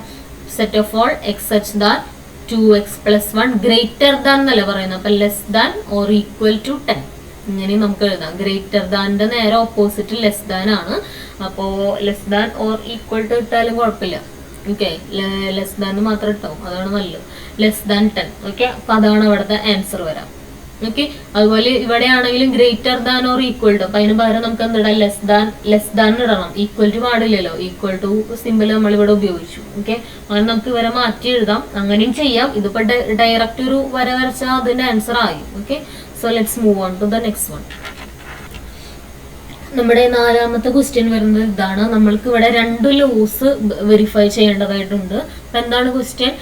Set of all X such that 2x plus 1 greater than എന്നല്ല പറയുന്നത്. അപ്പൊ less than or equal to 10 ഇങ്ങനെ നമുക്ക് എഴുതാം. ഗ്രേറ്റർ ദാന്റെ നേരെ ഓപ്പോസിറ്റ് ലെസ് ദാൻ ആണ്. അപ്പോ less than or equal to ഇട്ടാലും കുഴപ്പമില്ല. ഓക്കെ, ലെസ് ദാൻ മാത്രം ഇട്ടോ, അതാണ് നല്ലത്. Less than 10. ഓക്കെ, അപ്പൊ അതാണ് ഇവിടുത്തെ ആൻസർ വരാം. ഓക്കെ, അതുപോലെ ഇവിടെ ആണെങ്കിലും greater than or equal to. അപ്പൊ അതിന് പകരം നമുക്ക് എന്തിടാം? ലെസ് ദാൻ ഇടണം. ഈക്വൽ ടു പാടില്ലല്ലോ. ഈക്വൽ ടു സിമ്പിൾ നമ്മൾ ഇവിടെ ഉപയോഗിച്ചു. ഓക്കെ, അങ്ങനെ നമുക്ക് ഇവരെ മാറ്റി എഴുതാം. അങ്ങനെയും ചെയ്യാം. ഇതിപ്പോ ഡയറക്റ്റ് ഒരു വര വരച്ചാൽ അതിന്റെ ആൻസർ ആയി. Okay, so let's move on to the next one. നമ്മുടെ 4ാമത്തെ ക്വസ്റ്റ്യൻ വരുന്നത് ഇതാണ്. നമ്മൾക്ക് ഇവിടെ 2 ലോസ് വെരിഫൈ ചെയ്യേണ്ടതായിട്ടുണ്ട്. അപ്പൊ എന്താണ് ക്വസ്റ്റ്യൻ?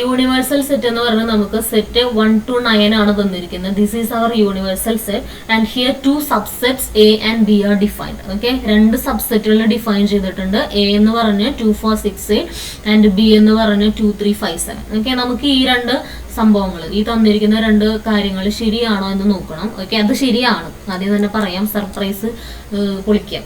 യൂണിവേഴ്സൽ സെറ്റ് എന്ന് പറഞ്ഞാൽ നമുക്ക് സെറ്റ് 1 to 9 ആണ് തന്നിരിക്കുന്നത്. This is our universal set and here 2 subsets A and B are defined. Okay, 2 സബ്സെറ്റുകൾ ഡിഫൈൻ ചെയ്തിട്ടുണ്ട്. A എന്ന് പറഞ്ഞ് 2, 4, 6, 8 ആൻഡ് B എന്ന് പറഞ്ഞ് 2, 3, 5, 7. ഓക്കെ, നമുക്ക് ഈ 2 സംഭവങ്ങൾ, ഈ തന്നിരിക്കുന്ന 2 കാര്യങ്ങൾ ശരിയാണോ എന്ന് നോക്കണം. ഓക്കെ, അത് ശരിയാണ്. ആദ്യം തന്നെ പറയാം, സർപ്രൈസ് പൊളിക്കാം.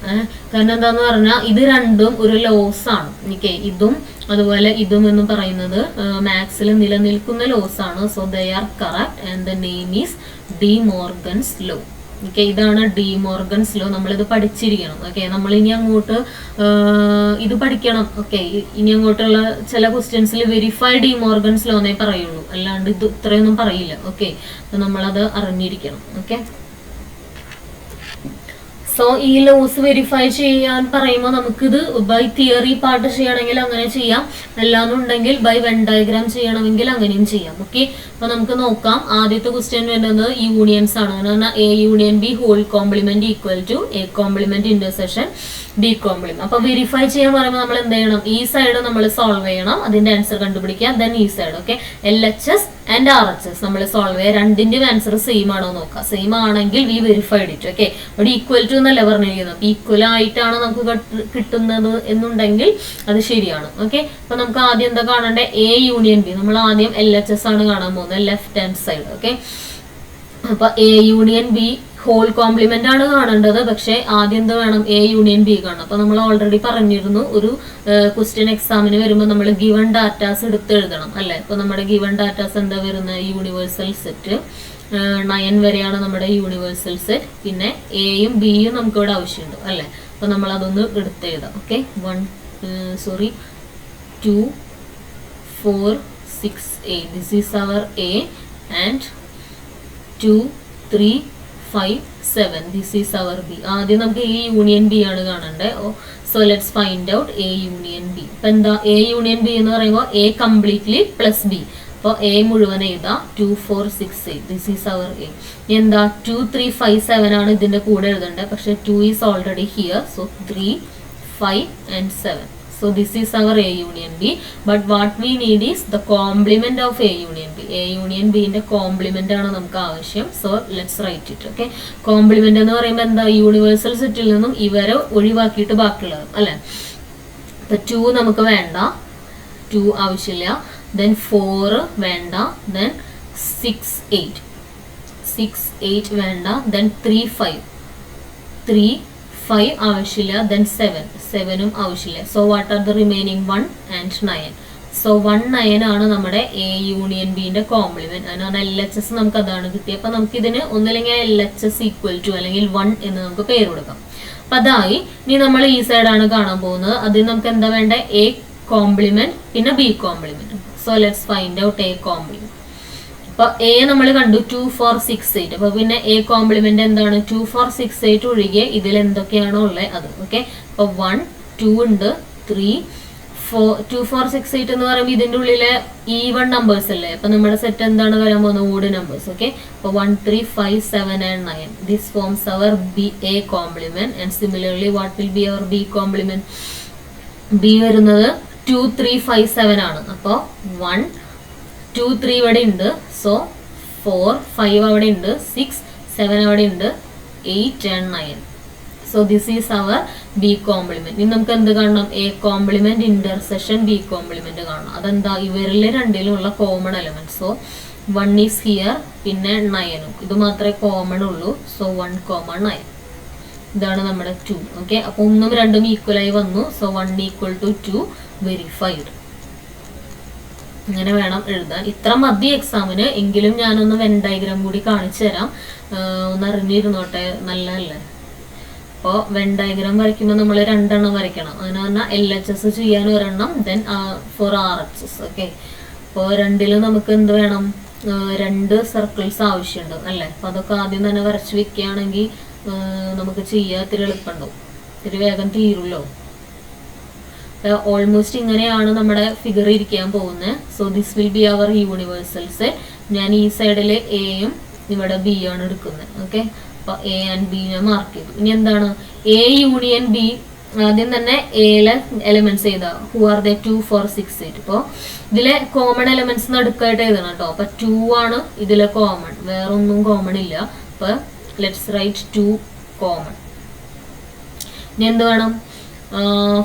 കാരണം എന്താന്ന് പറഞ്ഞാൽ ഇത് രണ്ടും ഒരു ലോസ് ആണ്. ഓക്കെ, ഇതും അതുപോലെ ഇതും എന്ന് പറയുന്നത് മാത്സിൽ നിലനിൽക്കുന്ന ലോസ് ആണ്. So they are correct and the name is D Morgan's law. Okay, ഇതാണ് ഡി മോർഗൻസ് ലോ. നമ്മളിത് പഠിച്ചിരിക്കണം. ഓക്കെ, നമ്മൾ ഇനി അങ്ങോട്ട് ഇത് പഠിക്കണം. ഓക്കെ, ഇനി അങ്ങോട്ടുള്ള ചില ക്വസ്റ്റ്യൻസിൽ വെരിഫൈ ഡി മോർഗൻസ് ലോ എന്നേ പറയുള്ളൂ, അല്ലാണ്ട് ഇത് ഇത്രയൊന്നും പറയില്ല. ഓക്കെ, അപ്പൊ നമ്മളത് അറിഞ്ഞിരിക്കണം. ഓക്കെ, സോ ഈ ലോസ് വെരിഫൈ ചെയ്യാൻ പറയുമ്പോൾ നമുക്കിത് ബൈ തിയറി പാർട്ട് ചെയ്യണമെങ്കിൽ അങ്ങനെ ചെയ്യാം, അല്ലാന്നുണ്ടെങ്കിൽ ബൈ വെൻ ഡയഗ്രാം ചെയ്യണമെങ്കിൽ അങ്ങനെയും ചെയ്യാം. ഓക്കെ, അപ്പൊ നമുക്ക് നോക്കാം. ആദ്യത്തെ ക്വസ്റ്റ്യൻ വരുന്നത് യൂണിയൻസ് ആണ്. പറഞ്ഞാൽ A union B whole complement equal to A complement intersection B complement. അപ്പൊ വെരിഫൈ ചെയ്യാൻ പറയുമ്പോൾ നമ്മൾ എന്ത് ചെയ്യണം? ഈ സൈഡ് നമ്മൾ സോൾവ് ചെയ്യണം, അതിന്റെ ആൻസർ കണ്ടുപിടിക്കുക. ദെൻ ഈ side okay LHS and RHS നമ്മൾ സോൾവ് ചെയ്യുക. രണ്ടിന്റെയും ആൻസർ സെയിം ആണോ നോക്കാം. സെയിം ആണെങ്കിൽ വി വെരിഫൈഡ് ഇറ്റ്. ഓക്കെ, ഇവിടെ ഈക്വൽ ടു എന്നല്ല പറഞ്ഞിരിക്കുന്നത്, ഈക്വൽ ആയിട്ടാണ് നമുക്ക് കിട്ടുന്നത് എന്നുണ്ടെങ്കിൽ അത് ശരിയാണ്. ഓക്കെ, അപ്പൊ നമുക്ക് ആദ്യം എന്താ കാണണ്ടേ? A union B. നമ്മൾ ആദ്യം LHS ആണ് കാണാൻ പോകുന്നത്, ലെഫ്റ്റ് ഹാൻഡ് സൈഡ്. ഓക്കെ, അപ്പൊ A union B whole complement ആണ് കാണേണ്ടത്, പക്ഷെ ആദ്യം എന്താ വേണം? എ യൂണിയൻ ബി കാണണം. അപ്പൊ നമ്മൾ ഓൾറെഡി പറഞ്ഞിരുന്നു, ഒരു ക്വസ്റ്റ്യൻ എക്സാമിന് വരുമ്പോൾ നമ്മൾ ഗിവൺ ഡാറ്റാസ് എടുത്ത് എഴുതണം അല്ലെ. അപ്പൊ നമ്മുടെ ഗിവൺ ഡാറ്റാസ് എന്താ വരുന്നത്? യൂണിവേഴ്സൽ സെറ്റ് 9 വരെയാണ് നമ്മുടെ യൂണിവേഴ്സൽ സെറ്റ്. പിന്നെ എയും ബിയും നമുക്ക് ഇവിടെ ആവശ്യമുണ്ട് അല്ലെ. അപ്പൊ നമ്മൾ അതൊന്ന് എടുത്ത് എഴുതാം. Okay, 2 4 6 8 this is our A and 2 3 5 7 this is our B. ആദ്യം നമുക്ക് എ യൂണിയൻ ബി ആണ് കാണണ്ടേ. So let's find out A union B. അപ്പൊ എന്താ എ യൂണിയൻ ബി എന്ന് പറയുമ്പോൾ എ കംപ്ലീറ്റ്ലി പ്ലസ് ബി. അപ്പോൾ എ മുഴുവൻ എഴുതാം. 2 4 6 8 ദിസ് ഈസ് അവർ എ. എന്താ 2 3 5 7 ആണ് ഇതിന്റെ കൂടെ എഴുതേണ്ടത്, പക്ഷെ 2 is already here. So 3 5 and 7. So this is our A union B, but what we need is the complement of A union B. A union B ന്റെ complement ആണ് നമുക്ക് ആവശ്യം. So let's write it. Okay, complement എന്ന് പറയുമ്പോൾ എന്താ? Universal സെറ്റിൽ നിന്നും ഇവരെ ഒഴിവാക്കിയിട്ട് ബാക്കിയുള്ളത് അല്ലെ. ഇപ്പൊ 2 നമുക്ക് വേണ്ട, 2 ആവശ്യമില്ല. ദെൻ 4 വേണ്ട. ദെൻ 6 8 വേണ്ട. ദെൻ 3 5 ആവശ്യമില്ല. ദെൻ 7 ആവശ്യമില്ല. So what are the remaining? 1 and 9. So 1 9 ആണ് നമ്മുടെ എ യൂണിയൻ ബിന്റെ കോംപ്ലിമെന്റ്. അതിനാണ് LHS നമുക്ക് അതാണ് കിട്ടിയത്. അപ്പൊ നമുക്ക് ഇതിന് ഒന്നില്ലെങ്കിൽ LHS ഈക്വൽ ടു അല്ലെങ്കിൽ 1 എന്ന് നമുക്ക് പേര് കൊടുക്കാം. അപ്പൊ അതായി. ഇനി നമ്മൾ ഈ സൈഡാണ് കാണാൻ പോകുന്നത്. അതിന് നമുക്ക് എന്താ വേണ്ട? എ കോംപ്ലിമെന്റ് പിന്നെ B complement. So let's find out A complement. അപ്പൊ എ നമ്മൾ കണ്ടു 2 4 6 8. അപ്പൊ പിന്നെ എ കോംപ്ലിമെന്റ് എന്താണ്? 2 4 6 8 ഒഴികെ ഇതിൽ എന്തൊക്കെയാണോ ഉള്ളത് അത്. ഓക്കെ, അപ്പൊ 1 2 ഉണ്ട്, 3 4 2 4 6 8 എന്ന് പറയുമ്പോൾ ഇതിന്റെ ഉള്ളിലെ ഈവൺ നമ്പേഴ്സ് അല്ലേ. അപ്പൊ നമ്മുടെ സെറ്റ് എന്താണ് വരാൻ പോകുന്നത്? Odd numbers. ഓക്കെ, അപ്പൊ 1 3 5 7 and 9. This forms our be A complement. And similarly what will be our B complement? B വരുന്നത് 2 3 5 7 ആണ്. അപ്പൊ 1 2 3 ഇവിടെ ഉണ്ട്. സോ 4 5 അവിടെ ഉണ്ട്, 6 7 അവിടെ ഉണ്ട്, 8 and 9. So this is our B complement. ഇനി നമുക്ക് എന്ത് കാണണം? A complement intersection B complement കാണണം. അതെന്താ? ഇവരിലെ രണ്ടിലുള്ള common element. So 1 is here, പിന്നെ 9 ഇത് മാത്രമേ കോമൺ ഉള്ളൂ. So 1 common 9. ഇതാണ് നമ്മുടെ 2. ഓക്കെ, അപ്പൊ 1ഉം 2ഉം ഈക്വൽ ആയി വന്നു. So 1 equal to 2 verified. ഇങ്ങനെ വേണം എഴുതാൻ. ഇത്ര മതി എക്സാമിന്. എങ്കിലും ഞാനൊന്ന് വെൻ ഡയഗ്രാം കൂടി കാണിച്ചു തരാം, ഒന്ന് അറിഞ്ഞിരുന്നോട്ടെ, നല്ലതല്ലേ. അപ്പോൾ വെൻ ഡയഗ്രാം വരയ്ക്കുമ്പോൾ നമ്മൾ 2 എണ്ണം വരയ്ക്കണം. അങ്ങനെ പറഞ്ഞാൽ LHS ചെയ്യാൻ ഒരെണ്ണം, ദെൻ ഫോർ RHS. ഓക്കെ, അപ്പോൾ രണ്ടിലും നമുക്ക് എന്ത് വേണം? 2 സർക്കിൾസ് ആവശ്യമുണ്ട് അല്ലേ. അപ്പോൾ അതൊക്കെ ആദ്യം തന്നെ വരച്ച് വെക്കുകയാണെങ്കിൽ നമുക്ക് ചെയ്യാൻ ഇത്തിരി എളുപ്പമുണ്ടാവും, ഇത്തിരി വേഗം തീരുമല്ലോ. ഓൾമോസ്റ്റ് ഇങ്ങനെയാണ് നമ്മുടെ ഫിഗർ ഇരിക്കാൻ പോകുന്നത്. So this will be our universal set. ഞാൻ ഈ സൈഡിൽ എയും ഇവിടെ ബി ആണ് എടുക്കുന്നത്. ഓക്കെ, അപ്പൊ എ ആൻഡ് ബി ഞാൻ മാർക്ക് ചെയ്തു. ഇനി എന്താണ്? A union B. ആദ്യം തന്നെ എയിലെ എലിമെന്റ്സ് ചെയ്താ ഹു ആർ ദ 2 4 6 8. ഇപ്പോൾ ഇതിലെ കോമൺ എലിമെന്റ്സ് നടുക്കായിട്ട് എഴുതണം കേട്ടോ. അപ്പൊ 2 ആണ് ഇതിലെ കോമൺ, വേറെ ഒന്നും കോമൺ ഇല്ല. അപ്പൊ ലെറ്റ്സ് റൈറ്റ് 2 കോമൺ. ഇനി എന്ത് വേണം?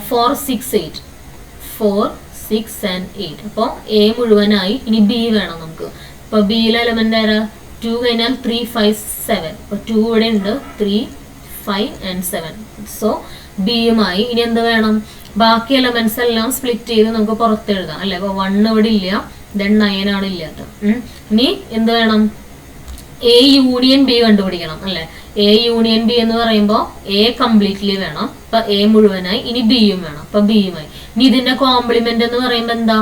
4 6 8 4 6 and 8. അപ്പോൾ എ മുഴുവനായി. ഇനി ബി വേണം നമുക്ക്. അപ്പൊ ബിയിലെ എലമെന്റ് ആരാ? 2 കഴിഞ്ഞാൽ 3 5 7. അപ്പൊ 2 ഇവിടെ ഉണ്ട്, 3 5 and 7. സോ ബിയുമായി. ഇനി എന്ത് വേണം? ബാക്കി എലമെന്റ്സ് എല്ലാം സ്പ്ലിറ്റ് ചെയ്ത് നമുക്ക് പുറത്ത് എഴുതാം അല്ലെ. അപ്പൊ 1 ഇവിടെ ഇല്ല, ദെൻ 9 ആണ് ഇല്ലാത്ത. ഇനി എന്ത് വേണം? എ യൂണിയൻ ബി കണ്ടുപിടിക്കണം അല്ലെ. എ യൂണിയൻ ബി എന്ന് പറയുമ്പോൾ എ കംപ്ലീറ്റ്ലി വേണം, അപ്പൊ എ മുഴുവനായി. ഇനി ബിയും വേണം, അപ്പൊ ബിയുമായി. ഇനി ഇതിന്റെ കോംപ്ലിമെന്റ് എന്ന് പറയുമ്പോൾ എന്താ,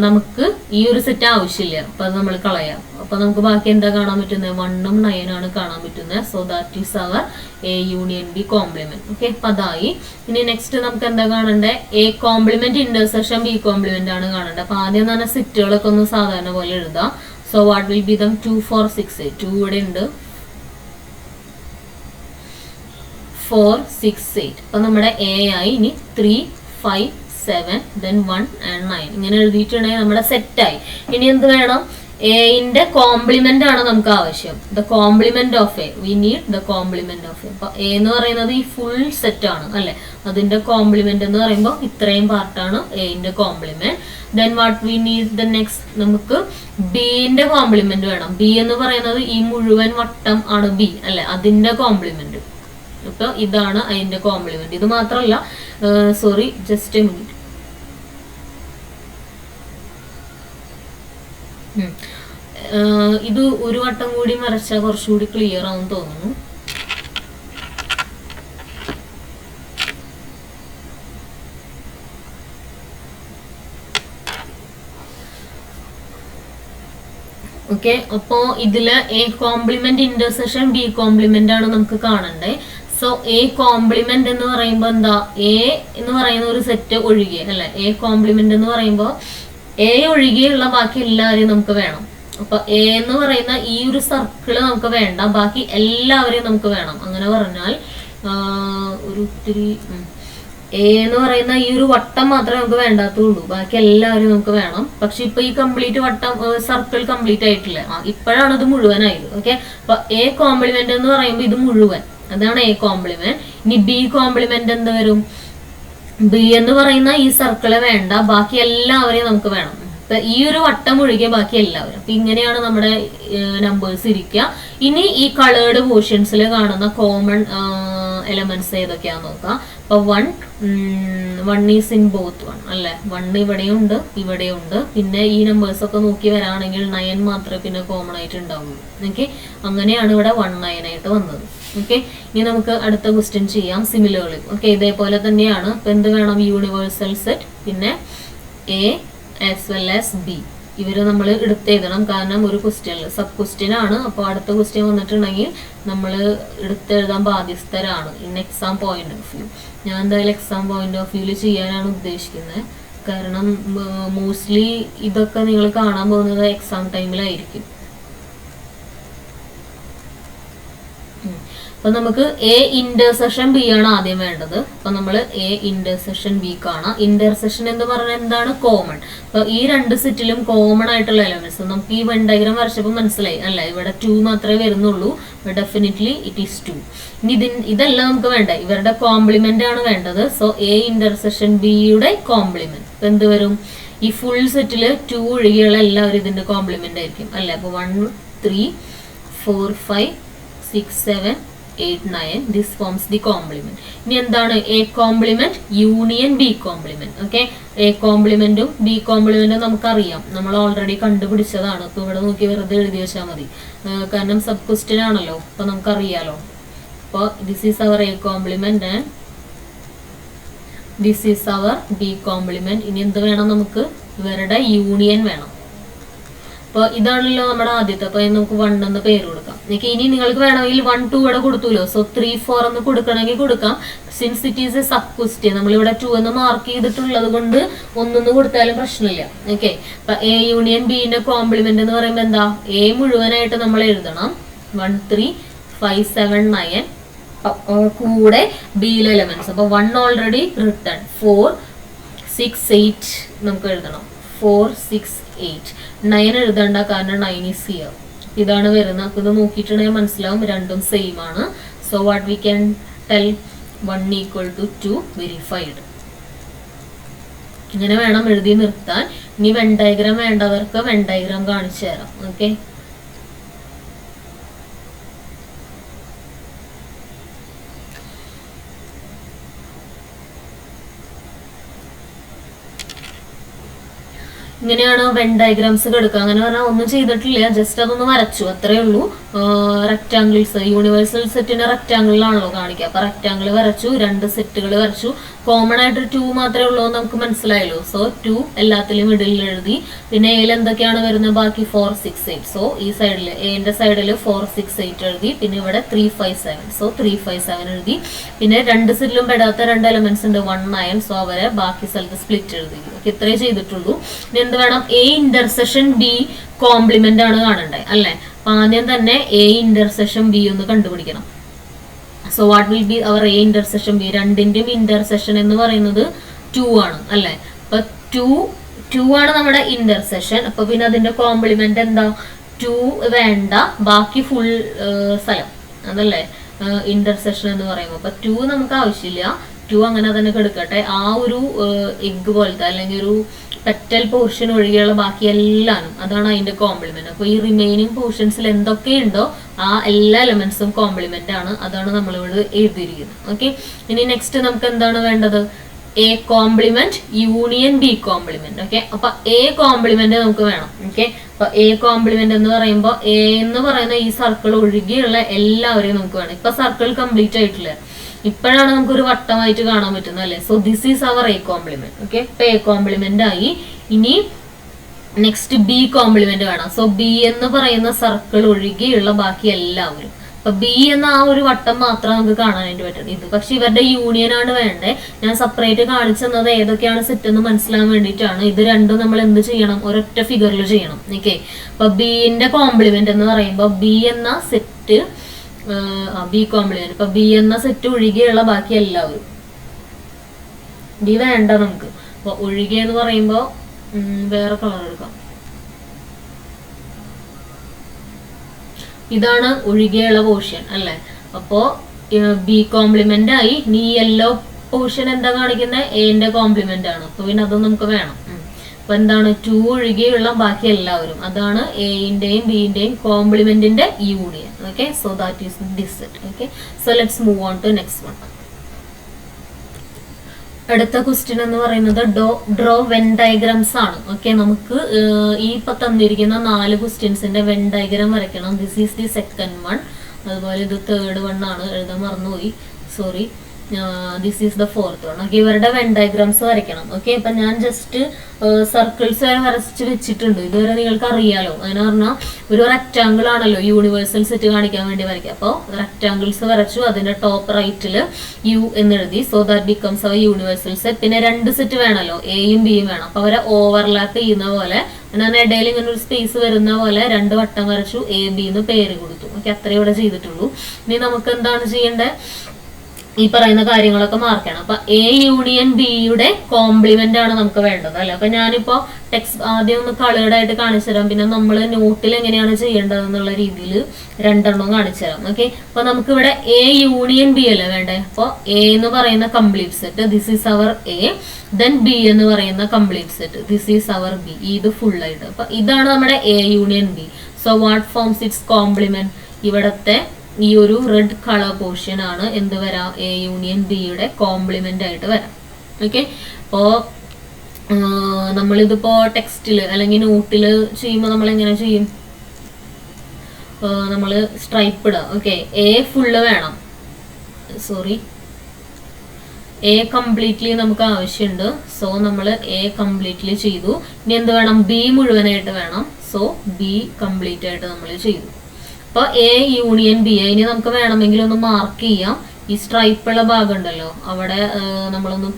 നമുക്ക് ഈ ഒരു സെറ്റ് ആവശ്യമില്ല, അപ്പൊ അത് നമ്മൾ കളയാം. അപ്പൊ നമുക്ക് ബാക്കി എന്താ കാണാൻ പറ്റുന്നത്, 1 ഉം 9 ആണ് കാണാൻ പറ്റുന്നത്. So that is our A union B complement. Okay, അപ്പൊ അതായി. ഇനി നെക്സ്റ്റ് നമുക്ക് എന്താ കാണണ്ടേ, A complement intersection B complement ആണ് കാണേണ്ടത്. അപ്പൊ ആദ്യം തന്നെ സെറ്റുകളൊക്കെ ഒന്ന് സാധാരണ പോലെ എഴുതാം. So what will B dum 2 4 6 8, 2 ഇവിടെ ഉണ്ട്, 4 6 8. അപ്പൊ നമ്മുടെ എ ആയി. ഇനി 3 5 7 then 1 and 9 ഇങ്ങനെ എഴുതിയിട്ടുണ്ടെങ്കിൽ നമ്മുടെ സെറ്റായി. ഇനി എന്ത് വേണം, എന്റെ കോംപ്ലിമെന്റ് ആണ് നമുക്ക് ആവശ്യം. The compliment of A, V need the compliment of A. അപ്പൊ എ എന്ന് പറയുന്നത് ഈ ഫുൾ സെറ്റ് ആണ് അല്ലെ, അതിന്റെ കോംപ്ലിമെന്റ് എന്ന് പറയുമ്പോൾ ഇത്രയും പാർട്ടാണ് എന്റെ complement. Then what we need the next, നമുക്ക് ബിന്റെ കോംപ്ലിമെന്റ് വേണം. ബി എന്ന് പറയുന്നത് ഈ മുഴുവൻ വട്ടം ആണ് ബി അല്ലെ, അതിന്റെ കോംപ്ലിമെന്റ്. അപ്പൊ ഇതാണ് അതിന്റെ കോംപ്ലിമെന്റ്. ഇത് മാത്രമല്ല, സോറി ജസ്റ്റ് എ മിനിറ്റ്, ഇത് ഒരു വട്ടം കൂടി വരച്ചാൽ കുറച്ചുകൂടി ക്ലിയർ ആവും തോന്നുന്നു. ഓക്കെ, അപ്പോ ഇതില് A complement intersection B complement ആണ് നമുക്ക് കാണണ്ടേ. സോ എ കോംപ്ലിമെന്റ് എന്ന് പറയുമ്പോൾ എന്താ, എ എന്ന് പറയുന്ന ഒരു സെറ്റ് ഒഴികെ അല്ലെ, എ കോംപ്ലിമെന്റ് എന്ന് പറയുമ്പോൾ എ ഒഴികെയുള്ള ബാക്കി എല്ലാവരെയും നമുക്ക് വേണം. അപ്പൊ എ എന്ന് പറയുന്ന ഈ ഒരു സർക്കിള് നമുക്ക് വേണ്ട, ബാക്കി എല്ലാവരെയും നമുക്ക് വേണം. അങ്ങനെ പറഞ്ഞാൽ ഒരു ഇത്തിരി എ എന്ന് പറയുന്ന ഈ ഒരു വട്ടം മാത്രമേ നമുക്ക് വേണ്ടാത്തുള്ളൂ, ബാക്കി എല്ലാവരും നമുക്ക് വേണം. പക്ഷെ ഇപ്പൊ ഈ കംപ്ലീറ്റ് വട്ടം സർക്കിൾ കംപ്ലീറ്റ് ആയിട്ടില്ല, ഇപ്പോഴാണ് ഇത് മുഴുവനായത്. ഓക്കെ, അപ്പൊ എ കോംപ്ലിമെന്റ് എന്ന് പറയുമ്പോൾ ഇത് മുഴുവൻ, അതാണ് എ കോംപ്ലിമെന്റ്. ഇനി ബി കോംപ്ലിമെന്റ് എന്ത് വരും, ബി എന്ന് പറയുന്ന ഈ സർക്കിള് വേണ്ട, ബാക്കി എല്ലാവരെയും നമുക്ക് വേണം. ഈ ഒരു വട്ടം ഒഴികെ ബാക്കി എല്ലാവരും. അപ്പൊ ഇങ്ങനെയാണ് നമ്മുടെ നമ്പേഴ്സ് ഇരിക്കുക. ഇനി ഈ കളേർഡ് പോർഷൻസിൽ കാണുന്ന കോമൺ എലമെന്റ്സ് ഏതൊക്കെയാന്ന് നോക്കാം. അപ്പൊ 1 ഈസ് ഇൻ ബോത്ത് 1 അല്ലെ, 1 ഇവിടെയുണ്ട് ഇവിടെയുണ്ട്. പിന്നെ ഈ നമ്പേഴ്സ് ഒക്കെ നോക്കി വരാണെങ്കിൽ 9 മാത്രമേ പിന്നെ കോമൺ ആയിട്ട് ഉണ്ടാവുള്ളൂ. ഓക്കെ, അങ്ങനെയാണ് ഇവിടെ 1 9 ആയിട്ട് വന്നത്. ഓക്കെ, ഇനി നമുക്ക് അടുത്ത ക്വസ്റ്റ്യൻ ചെയ്യാം സിമിലർലി. ഓക്കെ, ഇതേപോലെ തന്നെയാണ്. ഇപ്പൊ എന്ത് വേണം, യൂണിവേഴ്സൽ സെറ്റ്, പിന്നെ A as well as B. ഇവര് നമ്മൾ എടുത്തെഴുതണം, കാരണം ഒരു ക്വസ്റ്റ്യൻ സബ് ക്വസ്റ്റ്യൻ ആണ്. അപ്പോൾ അടുത്ത ക്വസ്റ്റ്യൻ വന്നിട്ടുണ്ടെങ്കിൽ നമ്മൾ എടുത്തെഴുതാൻ ബാധ്യസ്ഥരാണ് in exam point of view. ഞാൻ എന്തായാലും എക്സാം പോയിന്റ് ഓഫ് വ്യൂല് ചെയ്യാനാണ് ഉദ്ദേശിക്കുന്നത്, കാരണം മോസ്റ്റ്ലി ഇതൊക്കെ നിങ്ങൾ കാണാൻ പോകുന്നത് എക്സാം ടൈമിലായിരിക്കും. അപ്പൊ നമുക്ക് എ ഇന്റർസെക്ഷൻ ബി ആണ് ആദ്യം വേണ്ടത്. അപ്പൊ നമ്മൾ എ ഇന്റർസെക്ഷൻ ബി കാണാം. ഇന്റർസെക്ഷൻ എന്ന് പറഞ്ഞാൽ എന്താണ്, കോമൺ. അപ്പൊ ഈ രണ്ട് സെറ്റിലും കോമൺ ആയിട്ടുള്ള എലമെന്റ്സ് നമുക്ക് ഈ വെൻ ഡയഗ്രം വരച്ചപ്പോൾ മനസ്സിലായി അല്ല, ഇവിടെ 2 മാത്രമേ വരുന്നുള്ളൂ. Definitely it is 2. ഇനി ഇതെല്ലാം നമുക്ക് വേണ്ട, ഇവരുടെ കോംപ്ലിമെന്റ് ആണ് വേണ്ടത്. സോ എ ഇന്റർസെക്ഷൻ ബിയുടെ കോംപ്ലിമെന്റ് ഇപ്പൊ എന്ത് വരും, ഈ ഫുൾ സെറ്റില് 2 ഒഴികെയുള്ള എല്ലാവരും ഇതിന്റെ കോംപ്ലിമെന്റ് ആയിരിക്കും അല്ലെ. അപ്പൊ 1 3 4 5 6 7 8 9 this forms the complement. ഇനി എന്താണ് A complement union B complement. Okay, A കോംപ്ലിമെന്റും ബി കോംപ്ലിമെന്റും നമുക്കറിയാം, നമ്മൾ ഓൾറെഡി കണ്ടുപിടിച്ചതാണ്. ഇപ്പൊ ഇവിടെ നോക്കി വെറുതെ എഴുതി വെച്ചാൽ മതി, കാരണം സബ് ക്വസ്റ്റ്യൻ ആണല്ലോ, അപ്പൊ നമുക്കറിയാലോ. അപ്പൊ this is our A complement and this is our B complement. ഇനി എന്ത് വേണം, നമുക്ക് ഇവരുടെ യൂണിയൻ വേണം. അപ്പൊ ഇതാണല്ലോ നമ്മുടെ ആദ്യത്തെ. അപ്പൊ നമുക്ക് 1 എന്ന് പേര് കൊടുക്കാം. ഇനി നിങ്ങൾക്ക് വേണമെങ്കിൽ 1 2 ഇവിടെ കൊടുത്തൂലോ, സോ 3 4 എന്ന് കൊടുക്കണമെങ്കിൽ കൊടുക്കാം. Since it is A sub question, നമ്മളിവിടെ 2 എന്ന് മാർക്ക് ചെയ്തിട്ടുള്ളത് കൊണ്ട് 1 എന്ന് കൊടുത്താലും പ്രശ്നമില്ല. ഓക്കെ, അപ്പൊ എ യൂണിയൻ ബിന്റെ കോംപ്ലിമെന്റ് എന്ന് പറയുമ്പോൾ എന്താ, എ മുഴുവനായിട്ട് നമ്മൾ എഴുതണം. 1 3 5 7 9 കൂടെ ബിയിലെ എലമെന്റ്സ്. അപ്പൊ 1 ഓൾറെഡി റിട്ടേൺ, 4 6 8 നമുക്ക് എഴുതണം. 4 6 8 9 എഴുതണ്ട, കാരണം 9 ഈസ് ഹിയർ. ഇതാണ് വരുന്നത്. അപ്പൊ ഇത് നോക്കിയിട്ടുണ്ടെങ്കിൽ മനസ്സിലാവും രണ്ടും സെയിം ആണ്. So what we can tell, 1 equal to 2 verified. ഇങ്ങനെ വേണം എഴുതി നിർത്താൻ. ഇനി വെൻ ഡയഗ്രാം വേണ്ടവർക്ക് വെൻ ഡയഗ്രാം കാണിച്ചു തരാം. ഓക്കെ, ഇങ്ങനെയാണ് വെൻ ഡയഗ്രാംസ് എടുക്കുക. അങ്ങനെ പറഞ്ഞാൽ ഒന്നും ചെയ്തിട്ടില്ല, ജസ്റ്റ് അതൊന്ന് വരച്ചു, അത്രേ ഉള്ളൂ. റെക്ടാംഗിൾസ്, യൂണിവേഴ്സൽ സെറ്റിനെ റെക്ടാംഗിളിലാണല്ലോ കാണിക്കുക. അപ്പൊ റെക്ടാംഗിൾ വരച്ചു, 2 സെറ്റുകൾ വരച്ചു. കോമൺ ആയിട്ട് 2 മാത്രമേ ഉള്ളൂ എന്ന് നമുക്ക് മനസ്സിലായല്ലോ. സോ 2 എല്ലാത്തിലും മിഡിൽ എഴുതി. പിന്നെ എയിൽ എന്തൊക്കെയാണ് വരുന്നത്, ബാക്കി 4, 6, 8. സോ ഈ സൈഡിൽ എന്റെ സൈഡിൽ 4, 6, 8 എഴുതി. പിന്നെ ഇവിടെ 3, 5, 7. സോ 3, 5, 7 എഴുതി. പിന്നെ 2 സെറ്റിലും പെടാത്ത 2 എലമെന്റ്സ് ഉണ്ട്, 1, 9. സോ അവരെ ബാക്കി സ്ഥലത്ത് സ്പ്ലിറ്റ് എഴുതി. ഓക്കെ, ഇത്രേ ചെയ്തിട്ടുള്ളൂ. ഇനി എന്ത് വേണം, എ ഇന്റർസെക്ഷൻ ബി കോംപ്ലിമെന്റ് ആണ് കാണണ്ടേ അല്ലെ. അപ്പൊ ആദ്യം തന്നെ എ ഇന്റർസെക്ഷൻ ബി ഒന്ന് കണ്ടുപിടിക്കണം. So what will be our A intersection B? രണ്ടിന്റെയും ഇന്റർസെക്ഷൻ എന്ന് പറയുന്നത് 2 ആണ് അല്ലെ. അപ്പൊ 2 ആണ് നമ്മുടെ ഇന്റർസെക്ഷൻ. അപ്പൊ പിന്നെ അതിന്റെ കോംപ്ലിമെന്റ് എന്താ, 2 വേണ്ട, ബാക്കി ഫുൾ സ്ഥലം അതല്ലേ ഇന്റർസെക്ഷൻ എന്ന് പറയുമ്പോൾ. അപ്പൊ 2 നമുക്ക് ആവശ്യമില്ല, 2 അങ്ങനെ തന്നെ എടുക്കട്ടെ. ആ ഒരു എഗ് പോലത്തെ അല്ലെങ്കിൽ ഒരു പെറ്റൽ പോർഷൻ ഒഴികെയുള്ള ബാക്കി എല്ലാനും അതാണ് അതിന്റെ കോംപ്ലിമെന്റ്. അപ്പൊ ഈ റിമൈനിങ് പോർഷൻസിൽ എന്തൊക്കെയുണ്ടോ ആ എല്ലാ എലമെന്റ്സും കോംപ്ലിമെന്റ് ആണ്. അതാണ് നമ്മളിവിടെ എഴുതിയിരിക്കുന്നത്. ഓക്കെ, ഇനി നെക്സ്റ്റ് നമുക്ക് എന്താണ് വേണ്ടത്, A complement union B complement. Okay, അപ്പൊ എ കോംപ്ലിമെന്റ് നമുക്ക് വേണം. ഓക്കെ, അപ്പൊ എ കോംപ്ലിമെന്റ് എന്ന് പറയുമ്പോൾ എ എന്ന് പറയുന്ന ഈ സർക്കിൾ ഒഴികെയുള്ള എല്ലാവരെയും നമുക്ക് വേണം. ഇപ്പൊ സർക്കിൾ കംപ്ലീറ്റ് ആയിട്ടില്ല, ഇപ്പോഴാണ് നമുക്കൊരു വട്ടമായിട്ട് കാണാൻ പറ്റുന്നത് അല്ലെ. So this is our A complement. Okay, ഇപ്പൊ എ കോംപ്ലിമെന്റ് ആയി. ഇനി നെക്സ്റ്റ് ബി കോംപ്ലിമെന്റ് വേണം. സോ ബി എന്ന് പറയുന്ന സർക്കിൾ ഒഴികെയുള്ള ബാക്കി എല്ലാവരും. അപ്പൊ ബി എന്ന ആ ഒരു വട്ടം മാത്രം നമുക്ക് കാണാനായിട്ട് പറ്റും. ഇത് പക്ഷെ ഇവരുടെ യൂണിയൻ ആണ് വേണ്ടേ. ഞാൻ സെപ്പറേറ്റ് കാണിച്ചെന്നത് ഏതൊക്കെയാണ് സെറ്റ് എന്ന് മനസ്സിലാൻ വേണ്ടിയിട്ടാണ്. ഇത് രണ്ടും നമ്മൾ എന്ത് ചെയ്യണം, ഒരൊറ്റ ഫിഗറിൽ ചെയ്യണം. ഓക്കെ, അപ്പൊ ബിന്റെ കോംപ്ലിമെന്റ് എന്ന് പറയുമ്പോൾ ബി എന്ന സെറ്റ് ബി കോംപ്ലിമെന്റ്. ഇപ്പൊ ബി എന്ന സെറ്റ് ഒഴികെയുള്ള ബാക്കി എല്ലാവരും. ബി വേണ്ട നമുക്ക്. അപ്പൊ ഒഴികെ എന്ന് പറയുമ്പോ വേറെ കളർ എടുക്കാം. ഇതാണ് ഒഴികെയുള്ള പോർഷൻ അല്ലെ. അപ്പോ ബി കോംപ്ലിമെന്റ് ആയി. നീ യെല്ലോ പോർഷൻ എന്താ കാണിക്കുന്നത്, എന്റെ കോംപ്ലിമെന്റ് ആണ്. അപ്പൊ പിന്നെ അതും നമുക്ക് വേണം. അപ്പൊ എന്താണ്, 2 ഒഴികെയുള്ള ബാക്കി എല്ലാവരും. അതാണ് എന്റെയും ബിന്റെയും കോംപ്ലിമെന്റിന്റെ union. Okay, so that is this set. Okay, so let's move on to next one. അടുത്ത ക്വസ്റ്റ്യൻ എന്ന് പറയുന്നത് ഡ്രോ വെൻ ഡയഗ്രാംസ് ആണ്. ഓക്കെ, നമുക്ക് ഈ ഇപ്പൊ തന്നിരിക്കുന്ന 4 ക്വസ്റ്റ്യൻസിന്റെ വെൻ ഡയഗ്രാം വരയ്ക്കണം. This is the second one. അതുപോലെ ഇത് തേർഡ് വൺ ആണ്, എഴുതാൻ മറന്നുപോയി, sorry. This is the fourth one. Okay, ഇവരുടെ വെൻ ഡയഗ്രാംസ് വരയ്ക്കണം. ഓക്കെ, അപ്പൊ ഞാൻ ജസ്റ്റ് സർക്കിൾസ് വരെ വരച്ച് വെച്ചിട്ടുണ്ട്. ഇതുവരെ നിങ്ങൾക്ക് അറിയാലോ. അങ്ങനെ പറഞ്ഞാൽ ഒരു റെക്ടാംഗിൾ ആണല്ലോ യൂണിവേഴ്സൽ സെറ്റ് കാണിക്കാൻ വേണ്ടി വരയ്ക്കുക. അപ്പോൾ റെക്ടാംഗിൾസ് വരച്ചു, അതിന്റെ ടോപ്പ് റൈറ്റില് യു എന്നെഴുതി. So that becomes our universal set. പിന്നെ 2 സെറ്റ് വേണമല്ലോ, എയും ബിയും വേണം. അപ്പൊ അവരെ ഓവർലാപ്പ് ചെയ്യുന്ന പോലെ, ഞാൻ ഇടയിൽ ഇങ്ങനെ ഒരു സ്പേസ് വരുന്ന പോലെ 2 വട്ടം വരച്ചു, എ ബി എന്ന് പേര് കൊടുത്തു. ഓക്കെ, അത്രേ ഇവിടെ ചെയ്തിട്ടുള്ളൂ. ഇനി നമുക്ക് എന്താണ് ചെയ്യേണ്ടത്, ഈ പറയുന്ന കാര്യങ്ങളൊക്കെ മാർക്ക് ചെയ്യണം. അപ്പൊ എ യൂണിയൻ ബിയുടെ കോംപ്ലിമെന്റ് ആണ് നമുക്ക് വേണ്ടത് അല്ലെ. അപ്പൊ ഞാനിപ്പോ ടെക്സ്റ്റ് ആദ്യം ഒന്ന് കളേർഡ് ആയിട്ട് കാണിച്ചു തരാം. പിന്നെ നമ്മൾ നോട്ടിൽ എങ്ങനെയാണ് ചെയ്യേണ്ടത് എന്നുള്ള രീതിയിൽ 2 എണ്ണം കാണിച്ചു തരാം. ഓക്കെ, അപ്പൊ നമുക്ക് ഇവിടെ എ യൂണിയൻ ബി അല്ലേ വേണ്ടേ. അപ്പൊ എ എന്ന് പറയുന്ന complete set, this is our A. Then B എന്ന് പറയുന്ന complete set, this is our B. ഇത് ഫുൾ ആയിട്ട്. അപ്പൊ ഇതാണ് നമ്മുടെ A union B. So what forms its complement? ഇവിടത്തെ ഈ ഒരു റെഡ് കളർ പോർഷൻ ആണ് എന്ത് വരാം, എ യൂണിയൻ ബിയുടെ കോംപ്ലിമെന്റ് ആയിട്ട് വരാം. ഓക്കെ, അപ്പോ നമ്മളിതിപ്പോ ടെക്സ്റ്റില് അല്ലെങ്കിൽ നോട്ടില് ചെയ്യുമ്പോൾ നമ്മൾ എങ്ങനെ ചെയ്യും, നമ്മള് സ്ട്രൈപ്പ് ഇടാം. ഓക്കെ, എ ഫുള്ള് വേണം, സോറി, എ കംപ്ലീറ്റ്ലി നമുക്ക് ആവശ്യമുണ്ട്. സോ നമ്മൾ എ കംപ്ലീറ്റ്ലി ചെയ്തു. ഇനി എന്ത് വേണം, ബി മുഴുവനായിട്ട് വേണം. സോ ബി കംപ്ലീറ്റ് ആയിട്ട് നമ്മൾ ചെയ്തു. അപ്പൊ എ യൂണിയൻ ബി. ഇനി നമുക്ക് വേണമെങ്കിൽ ഒന്ന് മാർക്ക് ചെയ്യാം. ഈ സ്ട്രൈപ്പുള്ള ഭാഗം ഉണ്ടല്ലോ, അവിടെ നമ്മളൊന്ന്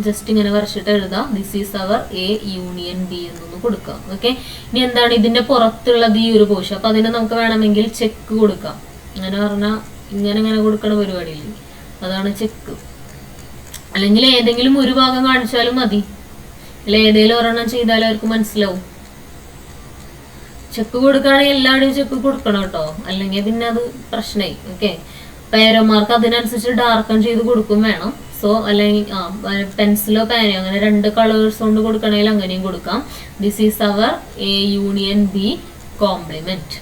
ജസ്റ്റ് ഇങ്ങനെ വരച്ചിട്ട് എഴുതാം. This is our A union B എന്നൊന്ന് കൊടുക്കാം. ഓക്കെ, ഇനി എന്താണ് ഇതിന്റെ പുറത്തുള്ളത്, ഈ ഒരു പോർഷൻ. അപ്പൊ അതിന് നമുക്ക് വേണമെങ്കിൽ ചെക്ക് കൊടുക്കാം. അങ്ങനെ പറഞ്ഞാൽ ഇങ്ങനെ കൊടുക്കണ പരിപാടിയില്ലേ, അതാണ് ചെക്ക്. അല്ലെങ്കിൽ ഏതെങ്കിലും ഒരു ഭാഗം കാണിച്ചാലും മതി, അല്ല ഏതെങ്കിലും ഒരെണ്ണം ചെയ്താലും അവർക്ക് മനസ്സിലാവും. ചെക്ക് കൊടുക്കുകയാണെങ്കിൽ എല്ലാവരുടെയും ചെക്ക് കൊടുക്കണം കേട്ടോ, അല്ലെങ്കിൽ പിന്നെ അത് പ്രശ്നമായി. ഓക്കെ, പേരന്മാർക്ക് അതിനനുസരിച്ച് ഡാർക്കൺ ചെയ്ത് കൊടുക്കും വേണം. സോ അല്ലെങ്കിൽ പെൻസിലോ പേനയോ അങ്ങനെ 2 കളേഴ്സ് കൊണ്ട് കൊടുക്കണമെങ്കിൽ അങ്ങനെയും കൊടുക്കാം. This is our A union B complement.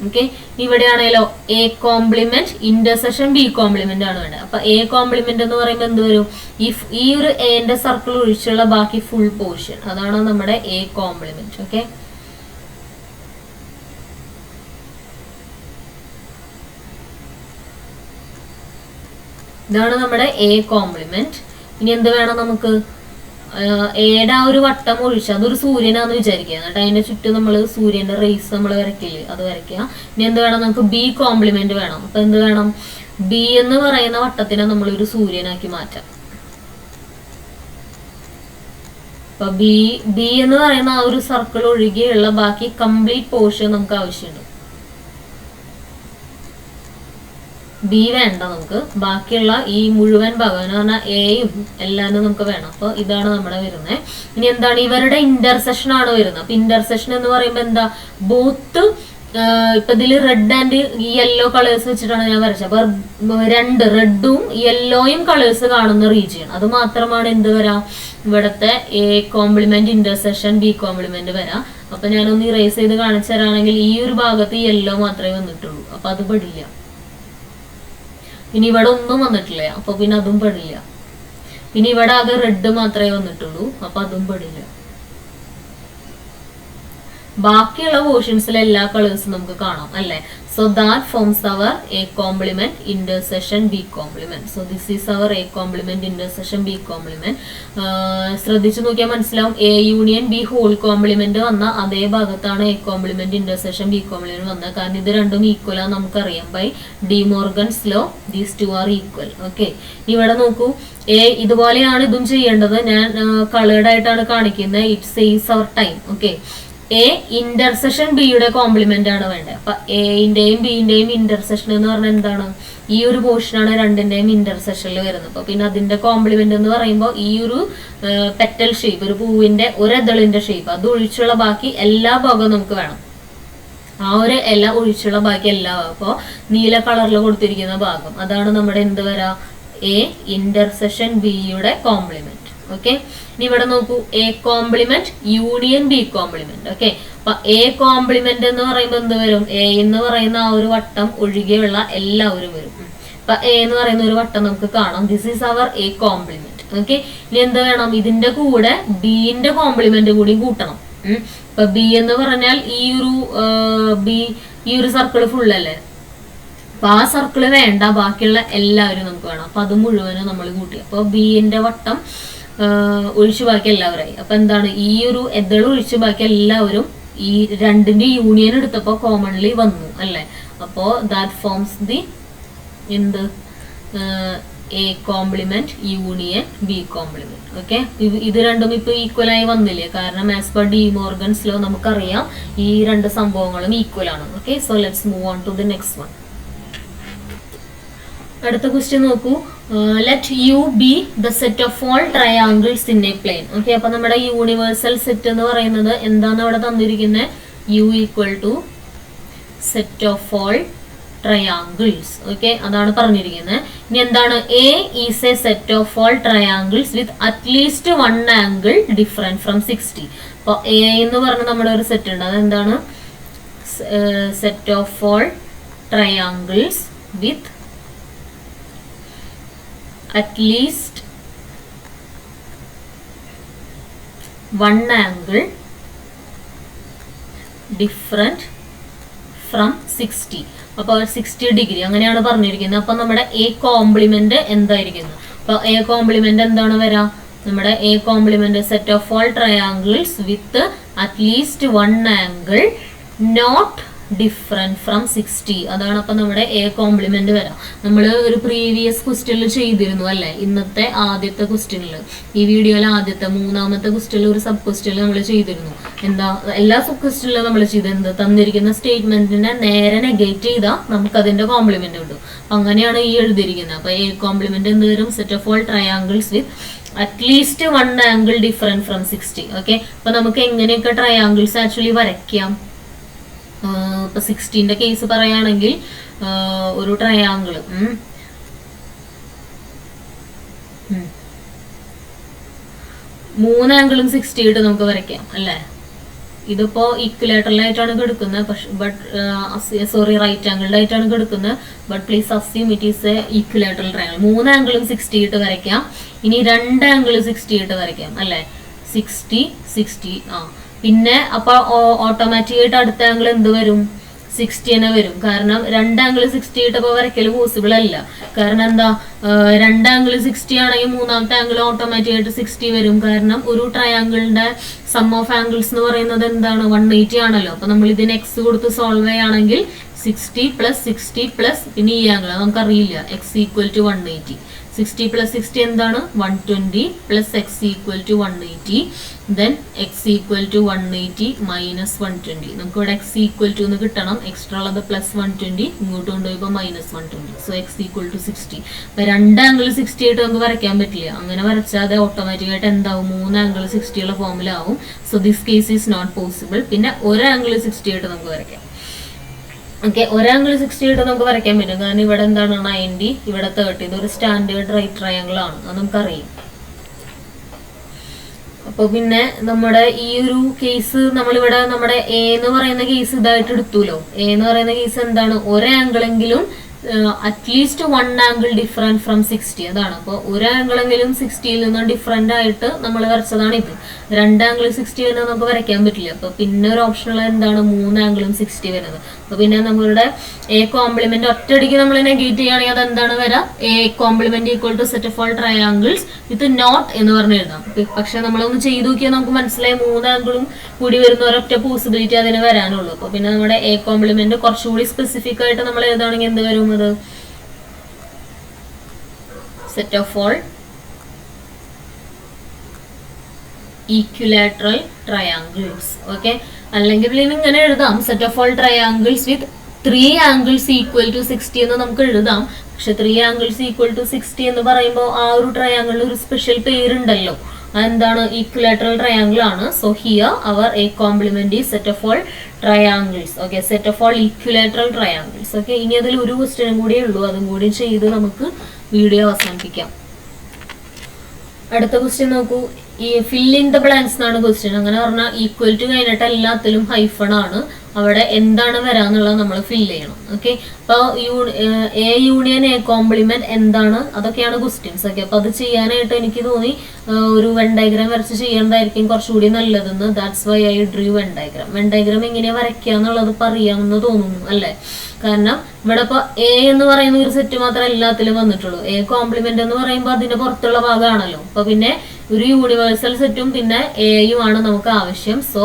Okay, ഇവിടെയാണല്ലോ A complement intersection B complement ആണ് വേണ്ടത്. അപ്പൊ എ കോംപ്ലിമെന്റ് എന്ന് പറയുമ്പോൾ എന്ത് വരും? ഈ ഒരു എന്റെ സർക്കിൾ ഒഴിച്ചുള്ള ബാക്കി ഫുൾ പോർഷൻ, അതാണ് നമ്മുടെ എ കോംപ്ലിമെന്റ്. ഓക്കെ, ഇതാണ് നമ്മുടെ എ കോംപ്ലിമെന്റ്. ഇനി എന്ത് വേണം നമുക്ക്? എയുടെ ആ ഒരു വട്ടം ഒഴിച്ച്, അതൊരു സൂര്യനാന്ന് വിചാരിക്കുക, എന്നിട്ട് അതിന്റെ ചുറ്റും നമ്മൾ സൂര്യന്റെ റേസ് നമ്മൾ വരയ്ക്കില്ലേ, അത് വരയ്ക്കുക. ഇനി എന്ത് വേണം നമുക്ക്? ബി കോംപ്ലിമെന്റ് വേണം. അപ്പൊ എന്ത് വേണം? ബി എന്ന് പറയുന്ന വട്ടത്തിനെ നമ്മൾ ഒരു സൂര്യനാക്കി മാറ്റാം. അപ്പൊ ബി എന്ന് പറയുന്ന ആ ഒരു സർക്കിൾ ഒഴികെയുള്ള ബാക്കി കംപ്ലീറ്റ് പോർഷൻ നമുക്ക് ആവശ്യമുണ്ട്. ബി വേണ്ട നമുക്ക്, ബാക്കിയുള്ള ഈ മുഴുവൻ ഭാഗം എന്ന് പറഞ്ഞാൽ എയും എല്ലാം നമുക്ക് വേണം. അപ്പൊ ഇതാണ് നമ്മുടെ വരുന്നത്. ഇനി എന്താണ്? ഇവരുടെ ഇന്റർസെക്ഷൻ ആണ് വരുന്നത്. അപ്പൊ ഇന്റർസെക്ഷൻ എന്ന് പറയുമ്പോ എന്താ? ബോത്ത്, ഇപ്പൊ ഇതില് റെഡ് ആൻഡ് യെല്ലോ കളേഴ്സ് വെച്ചിട്ടാണ് ഞാൻ വരച്ചത്. അപ്പൊ രണ്ട് റെഡും യെല്ലോയും കളേഴ്സ് കാണുന്ന റീജിയൻ, അത് മാത്രമാണ് എന്ത് വരാം? ഇവിടത്തെ A complement intersection B complement വരാം. അപ്പൊ ഞാനൊന്ന് ഇറേസ് ചെയ്ത് കാണിച്ചു തരാണെങ്കിൽ ഈ ഒരു ഭാഗത്ത് യെല്ലോ മാത്രമേ വന്നിട്ടുള്ളൂ, അപ്പൊ അത് പെടില്ല. ഇനി ഇവിടെ ഒന്നും വന്നിട്ടില്ല, അപ്പൊ പിന്നെ അതും പെടില്ല. പിന്നെ ഇവിടെ ആകെ റെഡ് മാത്രമേ വന്നിട്ടുള്ളൂ, അപ്പൊ അതും പെടില്ല. ബാക്കിയുള്ള പോർഷൻസിൽ എല്ലാ കളേഴ്സും നമുക്ക് കാണാം അല്ലെ. So that forms our A complement intersection B complement. So this is our A complement intersection B complement. ശ്രദ്ധിച്ചു നോക്കിയാൽ മനസ്സിലാവും, A union B whole complement വന്ന അതേ ഭാഗത്താണ് A complement intersection B complement വന്നത്. കാരണം ഇത് രണ്ടും ഈക്വൽ ആണ് നമുക്കറിയാം. By De Morgan's law these two are equal. Okay, ഇവിടെ നോക്കൂ, എ ഇതുപോലെയാണ് ഇതും ചെയ്യേണ്ടത്. ഞാൻ കളേർഡ് ആയിട്ടാണ് കാണിക്കുന്നത്. It saves our time. Okay, A intersection ബിയുടെ കോംപ്ലിമെന്റ് ആണ് വേണ്ടത്. അപ്പൊ എന്റെയും ബിന്റെയും ഇന്റർസെക്ഷൻ എന്ന് പറഞ്ഞാൽ എന്താണ്? ഈ ഒരു പോർഷനാണ് രണ്ടിന്റെയും ഇന്റർസെക്ഷനിൽ വരുന്നത്. അപ്പൊ പിന്നെ അതിന്റെ കോംപ്ലിമെന്റ് എന്ന് പറയുമ്പോൾ ഈ ഒരു പെറ്റൽ ഷേപ്പ്, ഒരു പൂവിന്റെ ഒരെതളിന്റെ ഷേപ്പ്, അത് ഒഴിച്ചുള്ള ബാക്കി എല്ലാ ഭാഗവും നമുക്ക് വേണം. ആ ഒരു ഇല ഒഴിച്ചുള്ള ബാക്കി എല്ലാ ഭാഗം, അപ്പോ നീല കളറിൽ കൊടുത്തിരിക്കുന്ന ഭാഗം, അതാണ് നമ്മുടെ എന്ത് വരാ? എ ഇന്റർസെക്ഷൻ ബിയുടെ കോംപ്ലിമെന്റ്. ഓക്കെ, ഇനി ഇവിടെ നോക്കൂ, A complement union B complement. Okay, അപ്പൊ എ കോംപ്ലിമെന്റ് എന്ന് പറയുമ്പോൾ എന്ത് വരും? എ എന്ന് പറയുന്ന ആ ഒരു വട്ടം ഒഴികെയുള്ള എല്ലാവരും വരും. അപ്പൊ എ എന്ന് പറയുന്ന ഒരു വട്ടം നമുക്ക് കാണാം. This is our A complement. Okay, ഇനി എന്ത് വേണം? ഇതിന്റെ കൂടെ ബിന്റെ കോംപ്ലിമെന്റ് കൂടി കൂട്ടണം. ഇപ്പൊ ബി എന്ന് പറഞ്ഞാൽ ഈ ഒരു സർക്കിൾ ഫുൾ അല്ലേ. അപ്പൊ ആ സർക്കിള് വേണ്ട, ബാക്കിയുള്ള എല്ലാവരും നമുക്ക് വേണം. അപ്പൊ അത് മുഴുവനും നമ്മൾ കൂട്ടി. അപ്പൊ ബിന്റെ വട്ടം ഒഴിച്ചു ബാക്കി എല്ലാവരായി. അപ്പൊ എന്താണ്? ഈ ഒരു എതൾ ഒഴിച്ചു ബാക്കി എല്ലാവരും ഈ രണ്ടിന്റെ യൂണിയൻ എടുത്തപ്പോ കോമൺലി വന്നു അല്ലെ. അപ്പോ ദാറ്റ് ഫോംസ് ദി എന്ത്? A complement union B complement. Okay, ഇത് രണ്ടും ഇപ്പൊ ഈക്വൽ ആയി വന്നില്ലേ? കാരണം as per De Morgan's law നമുക്കറിയാം ഈ രണ്ട് സംഭവങ്ങളും ഈക്വൽ ആണ്. Okay, so let's move on to the next one. അടുത്ത ക്വസ്റ്റ്യൻ നോക്കൂ, let U be the set of all triangles in a plane. Okay, അപ്പൊ നമ്മുടെ യൂണിവേഴ്സൽ സെറ്റ് എന്ന് പറയുന്നത് എന്താണ് അവിടെ തന്നിരിക്കുന്നത്? U equal to set of all triangles. Okay, അതാണ് പറഞ്ഞിരിക്കുന്നത്. ഇനി എന്താണ്? A is a set of all triangles with at least one angle different from 60. അപ്പൊ എ എന്ന് പറഞ്ഞ നമ്മുടെ ഒരു സെറ്റ് ഉണ്ട്. അതെന്താണ്? Set of all triangles with at least one angle different from 60. അപ്പോൾ 60 ഡിഗ്രി അങ്ങനെയാണ് പറഞ്ഞിരിക്കുന്നത്. അപ്പൊ നമ്മുടെ എ കോംപ്ലിമെന്റ് എന്തായിരിക്കുന്നു? അപ്പൊ എ കോംപ്ലിമെന്റ് എന്താണ് വരാ? നമ്മുടെ A complement set of all triangles with at least one angle not different from 60. അതാണ് അപ്പൊ നമ്മുടെ എ കോംപ്ലിമെന്റ് വരാം. നമ്മൾ ഒരു പ്രീവിയസ് ക്വസ്റ്റ്യനിൽ ചെയ്തിരുന്നു അല്ലെ, ഇന്നത്തെ ആദ്യത്തെ ക്വസ്റ്റ്യനിൽ, ഈ വീഡിയോയിലെ ആദ്യത്തെ മൂന്നാമത്തെ ക്വസ്റ്റ്യനിൽ ഒരു സബ് ക്വസ്റ്റ്യനിൽ നമ്മൾ ചെയ്തിരുന്നു. എന്താ? എല്ലാ സബ് ക്വസ്റ്റ്യനിലും നമ്മൾ ചെയ്തെന്ത്? തന്നിരിക്കുന്ന സ്റ്റേറ്റ്മെന്റിനെ നേരെ നെഗേറ്റ് ചെയ്താൽ നമുക്ക് അതിന്റെ കോംപ്ലിമെന്റ് കിട്ടും. അങ്ങനെയാണ് ഈ എഴുതിയിരിക്കുന്നത്. അപ്പൊ എ കോംപ്ലിമെന്റ് എന്ത് വരും? Set of all triangles with at least one angle different from 60. Okay, അപ്പൊ നമുക്ക് എങ്ങനെയൊക്കെ ട്രയാങ്കിൾസ് ആക്ച്വലി വരയ്ക്കാം? ഇപ്പൊ 60ന്റെ കേസ് പറയുകയാണെങ്കിൽ ഒരു ട്രയാങ്കിള് മൂന്ന് ആംഗിളും 60 ഇട്ട് നമുക്ക് വരയ്ക്കാം അല്ലെ. ഇതിപ്പോ ഈക്വലേറ്ററൽ ആയിട്ടാണ് കിടക്കുന്നത്, പക്ഷെ റൈറ്റ് ആംഗിൾഡ് ആയിട്ടാണ് കിടക്കുന്നത്. But please assume it is A equilateral triangle. 3 ആംഗിളും 60 ഇട്ട് വരയ്ക്കാം. ഇനി 2 ആംഗിൾ 60 ഇട്ട് വരയ്ക്കാം അല്ലെ, 60 60. പിന്നെ അപ്പൊ ഓട്ടോമാറ്റിക് ആയിട്ട് അടുത്ത ആംഗിൾ എന്ത് വരും? 60 തന്നെ വരും. കാരണം 2 ആംഗിൾ 60 ഇട്ടപ്പോ വരയ്ക്കൽ പോസിബിൾ അല്ല. കാരണം എന്താ, 2 ആംഗിൾ 60 ആണെങ്കിൽ മൂന്നാമത്തെ ആംഗിൾ ഓട്ടോമാറ്റിക് ആയിട്ട് 60 വരും. കാരണം ഒരു ട്രയാങ്കിളിന്റെ സം ഓഫ് ആംഗിൾസ് എന്ന് പറയുന്നത് എന്താണ്? 180 ആണല്ലോ. അപ്പൊ നമ്മൾ ഇതിന് എക്സ് കൊടുത്ത് സോൾവ് ചെയ്യുകയാണെങ്കിൽ 60 + 60 പ്ലസ് പിന്നെ ഈ ആംഗിൾ നമുക്കറിയില്ല, എക്സ് ഈക്വൽ ടു 180. 60 + 60 എന്താണ്? 120 plus X equal to 180. Then X equal to 180 minus 120. നമുക്ക് ഇവിടെ എക്സ് ഈക്വൽ ടു എന്ന് കിട്ടണം. എക്സ്ട്രാ ഉള്ളത് പ്ലസ് 120, ഇങ്ങോട്ട് കൊണ്ടുപോയപ്പോൾ minus 120. So X equal to 60. അപ്പൊ 2 ആംഗിൾ 60 ആയിട്ട് നമുക്ക് വരയ്ക്കാൻ പറ്റില്ല. അങ്ങനെ വരച്ചാൽ അത് ഓട്ടോമാറ്റിക് ആയിട്ട് എന്താവും? 3 ആംഗിൾ 60 ഉള്ള ഫോമിലാവും. So this case is not possible. പിന്നെ 1 ആംഗിൾ 60 ആയിട്ട് നമുക്ക് വരയ്ക്കാം. ഓക്കെ, 1 ആംഗിൾ 60 ആയിട്ട് നമുക്ക് വരയ്ക്കാൻ പറ്റും. കാരണം ഇവിടെ എന്താണ്? 90, ഇവിടെ 30. ഇതൊരു സ്റ്റാൻഡേർഡ് റൈറ്റ് ട്രയാങ്കിൾ ആണ്, അത് നമുക്കറിയാം. അപ്പൊ പിന്നെ നമ്മുടെ ഈ ഒരു കേസ് നമ്മളിവിടെ നമ്മുടെ എ എന്ന് പറയുന്ന കേസ് ഇതായിട്ട് എടുത്തുല്ലോ. എ എന്ന് പറയുന്ന കേസ് എന്താണ്? 1 ആംഗിളെങ്കിലും അറ്റ്ലീസ്റ്റ് 1 ആംഗിൾ ഡിഫറെന്റ് ഫ്രം 60. അതാണ്. അപ്പോൾ 1 ആംഗിളെങ്കിലും 60യിൽ നിന്നും ഡിഫറെന്റ് ആയിട്ട് നമ്മൾ വരച്ചതാണ് ഇത്. 2 ആംഗിൾ 60 വരുന്നത് നമുക്ക് വരയ്ക്കാൻ പറ്റില്ല. അപ്പൊ പിന്നെ ഒരു ഓപ്ഷനുള്ള എന്താണ്? 3 ആംഗിളും 60 വരുന്നത്. അപ്പൊ പിന്നെ നമ്മളുടെ എ കോംപ്ലിമെന്റ് ഒറ്റയടിക്ക് നമ്മൾ നെഗേറ്റ് ചെയ്യുകയാണെങ്കിൽ അത് എന്താണ് വരാം? A complement equal to set of all triangles with not എന്ന് പറഞ്ഞ് എഴുതാം. പക്ഷെ നമ്മളൊന്ന് ചെയ്ത് നോക്കിയാൽ നമുക്ക് മനസ്സിലായി 3 ആംഗിളും കൂടി വരുന്ന ഒരൊറ്റ പോസിബിലിറ്റി അതിന് വരാനുള്ളൂ. അപ്പൊ പിന്നെ നമ്മുടെ എ കോംപ്ലിമെന്റ് കുറച്ചുകൂടി സ്പെസിഫിക് ആയിട്ട് നമ്മൾ എഴുതുകയാണെങ്കിൽ എന്ത് വരും? അത് set of all equilateral triangles. Okay, അല്ലെങ്കിൽ ഇങ്ങനെ എഴുതാം, set of all triangles with 3 angles equal to 60 എന്ന് നമുക്ക് എഴുതാം. പക്ഷെ 3 ആംഗിൾസ് ഈക്വൽ ടു 60 എന്ന് പറയുമ്പോൾ ആ ഒരു ട്രയാങ്കിളിന് ഒരു സ്പെഷ്യൽ പേരുണ്ടല്ലോ. അതെന്താണ്? ഈക്വലാറ്ററൽ ട്രയാങ്കിൾ ആണ്. So here our A complement is set of all triangles. Okay, set of all equilateral triangles. Okay, ഇനി അതിൽ ഒരു ക്വസ്റ്റ്യനും കൂടിയേ ഉള്ളൂ. അതും കൂടി ചെയ്ത് നമുക്ക് വീഡിയോ അവസാനിപ്പിക്കാം. അടുത്ത ക്വസ്റ്റ്യൻ നോക്കൂ. ഈ ഫിൽ ഇൻ ദ ബ്ലാങ്ക്സ് എന്നാണ് ക്വസ്റ്റ്യൻ. അങ്ങനെ പറഞ്ഞാൽ ഈക്വൽ ടു കഴിഞ്ഞിട്ട് എല്ലാത്തിലും ഹൈഫൺ ആണ്. അവിടെ എന്താണ് വരാന്നുള്ളത് നമ്മൾ ഫില്ല് ചെയ്യണം. ഓക്കെ, അപ്പോൾ എ യൂണിയൻ എ കോംപ്ലിമെന്റ് എന്താണ്, അതൊക്കെയാണ് ക്വസ്റ്റ്യൻസ്. ഓക്കെ, അപ്പൊ അത് ചെയ്യാനായിട്ട് എനിക്ക് തോന്നി ഒരു വെൻ ഡയഗ്രാം വരച്ച് ചെയ്യേണ്ടതായിരിക്കും കുറച്ചുകൂടി നല്ലതെന്ന്. That's why I Drew when diagram. When diagram എങ്ങനെയാ വരയ്ക്കുക എന്നുള്ളത് ഇപ്പൊ അറിയാമെന്ന് തോന്നുന്നു അല്ലെ. കാരണം ഇവിടെ ഇപ്പൊ എ എന്ന് പറയുന്ന ഒരു സെറ്റ് മാത്രമേ എല്ലാത്തിലും വന്നിട്ടുള്ളൂ. എ കോംപ്ലിമെന്റ് എന്ന് പറയുമ്പോൾ അതിന്റെ പുറത്തുള്ള ഭാഗമാണല്ലോ. അപ്പൊ പിന്നെ ഒരു യൂണിവേഴ്സൽ സെറ്റും പിന്നെ എയും ആണ് നമുക്ക് ആവശ്യം. So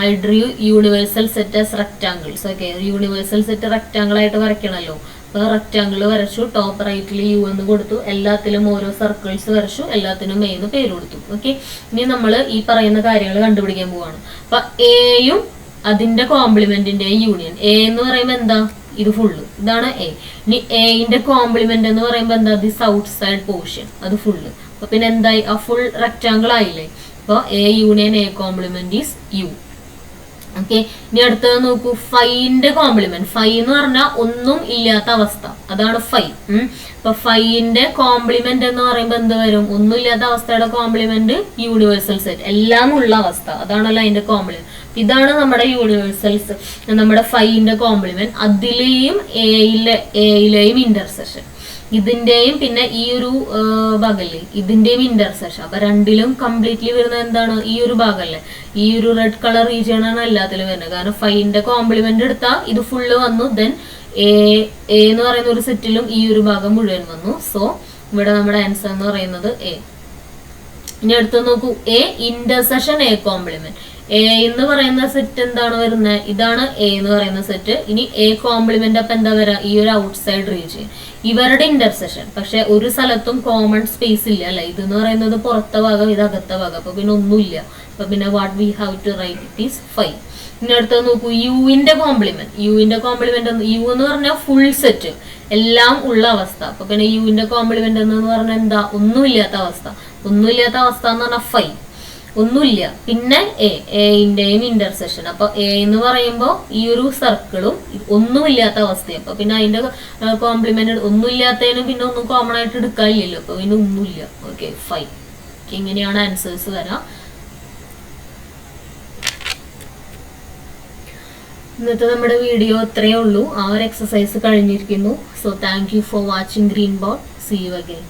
I Drew universal set as rectangles. Okay, universal set rectangle ആയിട്ട് വരയ്ക്കണമല്ലോ. അപ്പൊ റെക്ടാങ്കിൾ വരച്ചു, ടോപ്പ് റൈറ്റിൽ യു എന്ന് കൊടുത്തു, എല്ലാത്തിലും ഓരോ സർക്കിൾസ് വരച്ചു, എല്ലാത്തിനും എ എന്ന് പേര് കൊടുത്തു. ഓക്കെ, ഇനി നമ്മൾ ഈ പറയുന്ന കാര്യങ്ങൾ കണ്ടുപിടിക്കാൻ പോവാണ്. അപ്പൊ എയും അതിന്റെ കോംപ്ലിമെന്റിന്റെ യൂണിയൻ. എ എന്ന് പറയുമ്പോൾ എന്താ? ഇത് ഫുള്ള്, ഇതാണ് എ. ഇനി എന്റെ കോംപ്ലിമെന്റ് എന്ന് പറയുമ്പോൾ എന്താ? ദിസ് ഔട്ട് സൈഡ് പോർഷൻ, അത് ഫുള്ള്. അപ്പൊ പിന്നെ എന്തായി? ആ ഫുൾ റെക്ടാങ്കിൾ ആയില്ലേ. അപ്പൊ A union A complement is U. Okay, ഇനി അടുത്തത് നോക്കൂ. ഫൈന്റെ കോംപ്ലിമെന്റ്. ഫൈ എന്ന് പറഞ്ഞാൽ ഒന്നും ഇല്ലാത്ത അവസ്ഥ, അതാണ് ഫൈ. അപ്പൊ ഫൈന്റെ കോംപ്ലിമെന്റ് എന്ന് പറയുമ്പോൾ എന്ത് വരും? ഒന്നും ഇല്ലാത്ത അവസ്ഥയുടെ കോംപ്ലിമെന്റ് യൂണിവേഴ്സൽ സെറ്റ്, എല്ലാം ഉള്ള അവസ്ഥ, അതാണല്ലോ അതിന്റെ കോംപ്ലിമെന്റ്. ഇതാണ് നമ്മുടെ യൂണിവേഴ്സൽസ്, നമ്മുടെ ഫൈന്റെ കോംപ്ലിമെന്റ്. അതിലെയും എയിലെയും ഇന്റർസെക്ഷൻ, ഇതിന്റെയും പിന്നെ ഈ ഒരു ഭാഗല്ലേ ഇതിന്റെയും ഇന്റർസെക്ഷൻ. അപ്പൊ രണ്ടിലും കംപ്ലീറ്റ്ലി വരുന്നത് എന്താണ്? ഈ ഒരു ഭാഗല്ലേ, ഈ ഒരു റെഡ് കളർ റീജിയൻ ആണ് എല്ലാത്തിലും വരുന്നത്. കാരണം ഫൈന്റെ കോംപ്ലിമെന്റ് എടുത്താൽ ഇത് ഫുള്ള് വന്നു. ദെൻ എ എന്ന് പറയുന്ന ഒരു സെറ്റിലും ഈ ഒരു ഭാഗം മുഴുവൻ വന്നു. സോ ഇവിടെ നമ്മുടെ ആൻസർ എന്ന് പറയുന്നത് എ. ഇനി അടുത്ത് നോക്കൂ. A intersection A complement. A എന്ന് പറയുന്ന സെറ്റ് എന്താണ് വരുന്നത്? ഇതാണ് എ എന്ന് പറയുന്ന സെറ്റ്. ഇനി എ കോംപ്ലിമെന്റ് അപ്പൊ എന്താ വരാ? ഈ ഒരു ഔട്ട് സൈഡ് റീജിയൻ, ഇവരുടെ ഇന്റർസെക്ഷൻ. പക്ഷെ ഒരു സ്ഥലത്തും കോമൺ സ്പേസ് ഇല്ല അല്ലെ. ഇതെന്ന് പറയുന്നത് പുറത്തെ ഭാഗം, ഇത് അകത്തെ ഭാഗം. അപ്പൊ പിന്നെ ഒന്നുമില്ല. അപ്പൊ പിന്നെ what we have to write it is 5. ഇനി അടുത്തത് നോക്കൂ. യുവിന്റെ കോംപ്ലിമെന്റ്. യുവിന്റെ കോംപ്ലിമെന്റ് യു എന്ന് പറഞ്ഞാൽ ഫുൾ സെറ്റ്, എല്ലാം ഉള്ള അവസ്ഥ. അപ്പൊ പിന്നെ യുവിന്റെ കോംപ്ലിമെന്റ് എന്ന് പറഞ്ഞാൽ എന്താ? ഒന്നുമില്ലാത്ത അവസ്ഥ. ഒന്നുമില്ലാത്ത അവസ്ഥ എന്ന് പറഞ്ഞാൽ 5, ഒന്നുമില്ല. പിന്നെ എന്റെയും ഇന്റർസെക്ഷൻ. അപ്പൊ എ എന്ന് പറയുമ്പോൾ ഈ ഒരു സർക്കിളും ഒന്നുമില്ലാത്ത അവസ്ഥയും. അപ്പൊ പിന്നെ അതിന്റെ കോംപ്ലിമെന്റ് ഒന്നുമില്ലാത്തതിനും പിന്നെ ഒന്നും കോമൺ ആയിട്ട് എടുക്കാനില്ലല്ലോ. അപ്പൊ പിന്നെ ഒന്നുമില്ല. ഓക്കെ, 5. ഇങ്ങനെയാണ് ആൻസേഴ്സ് വരാം. ഇന്നത്തെ നമ്മുടെ വീഡിയോ ഇത്രയേ ഉള്ളൂ. ആ ഒരു എക്സസൈസ് കഴിഞ്ഞിരിക്കുന്നു. So thank you for watching green board. See you again.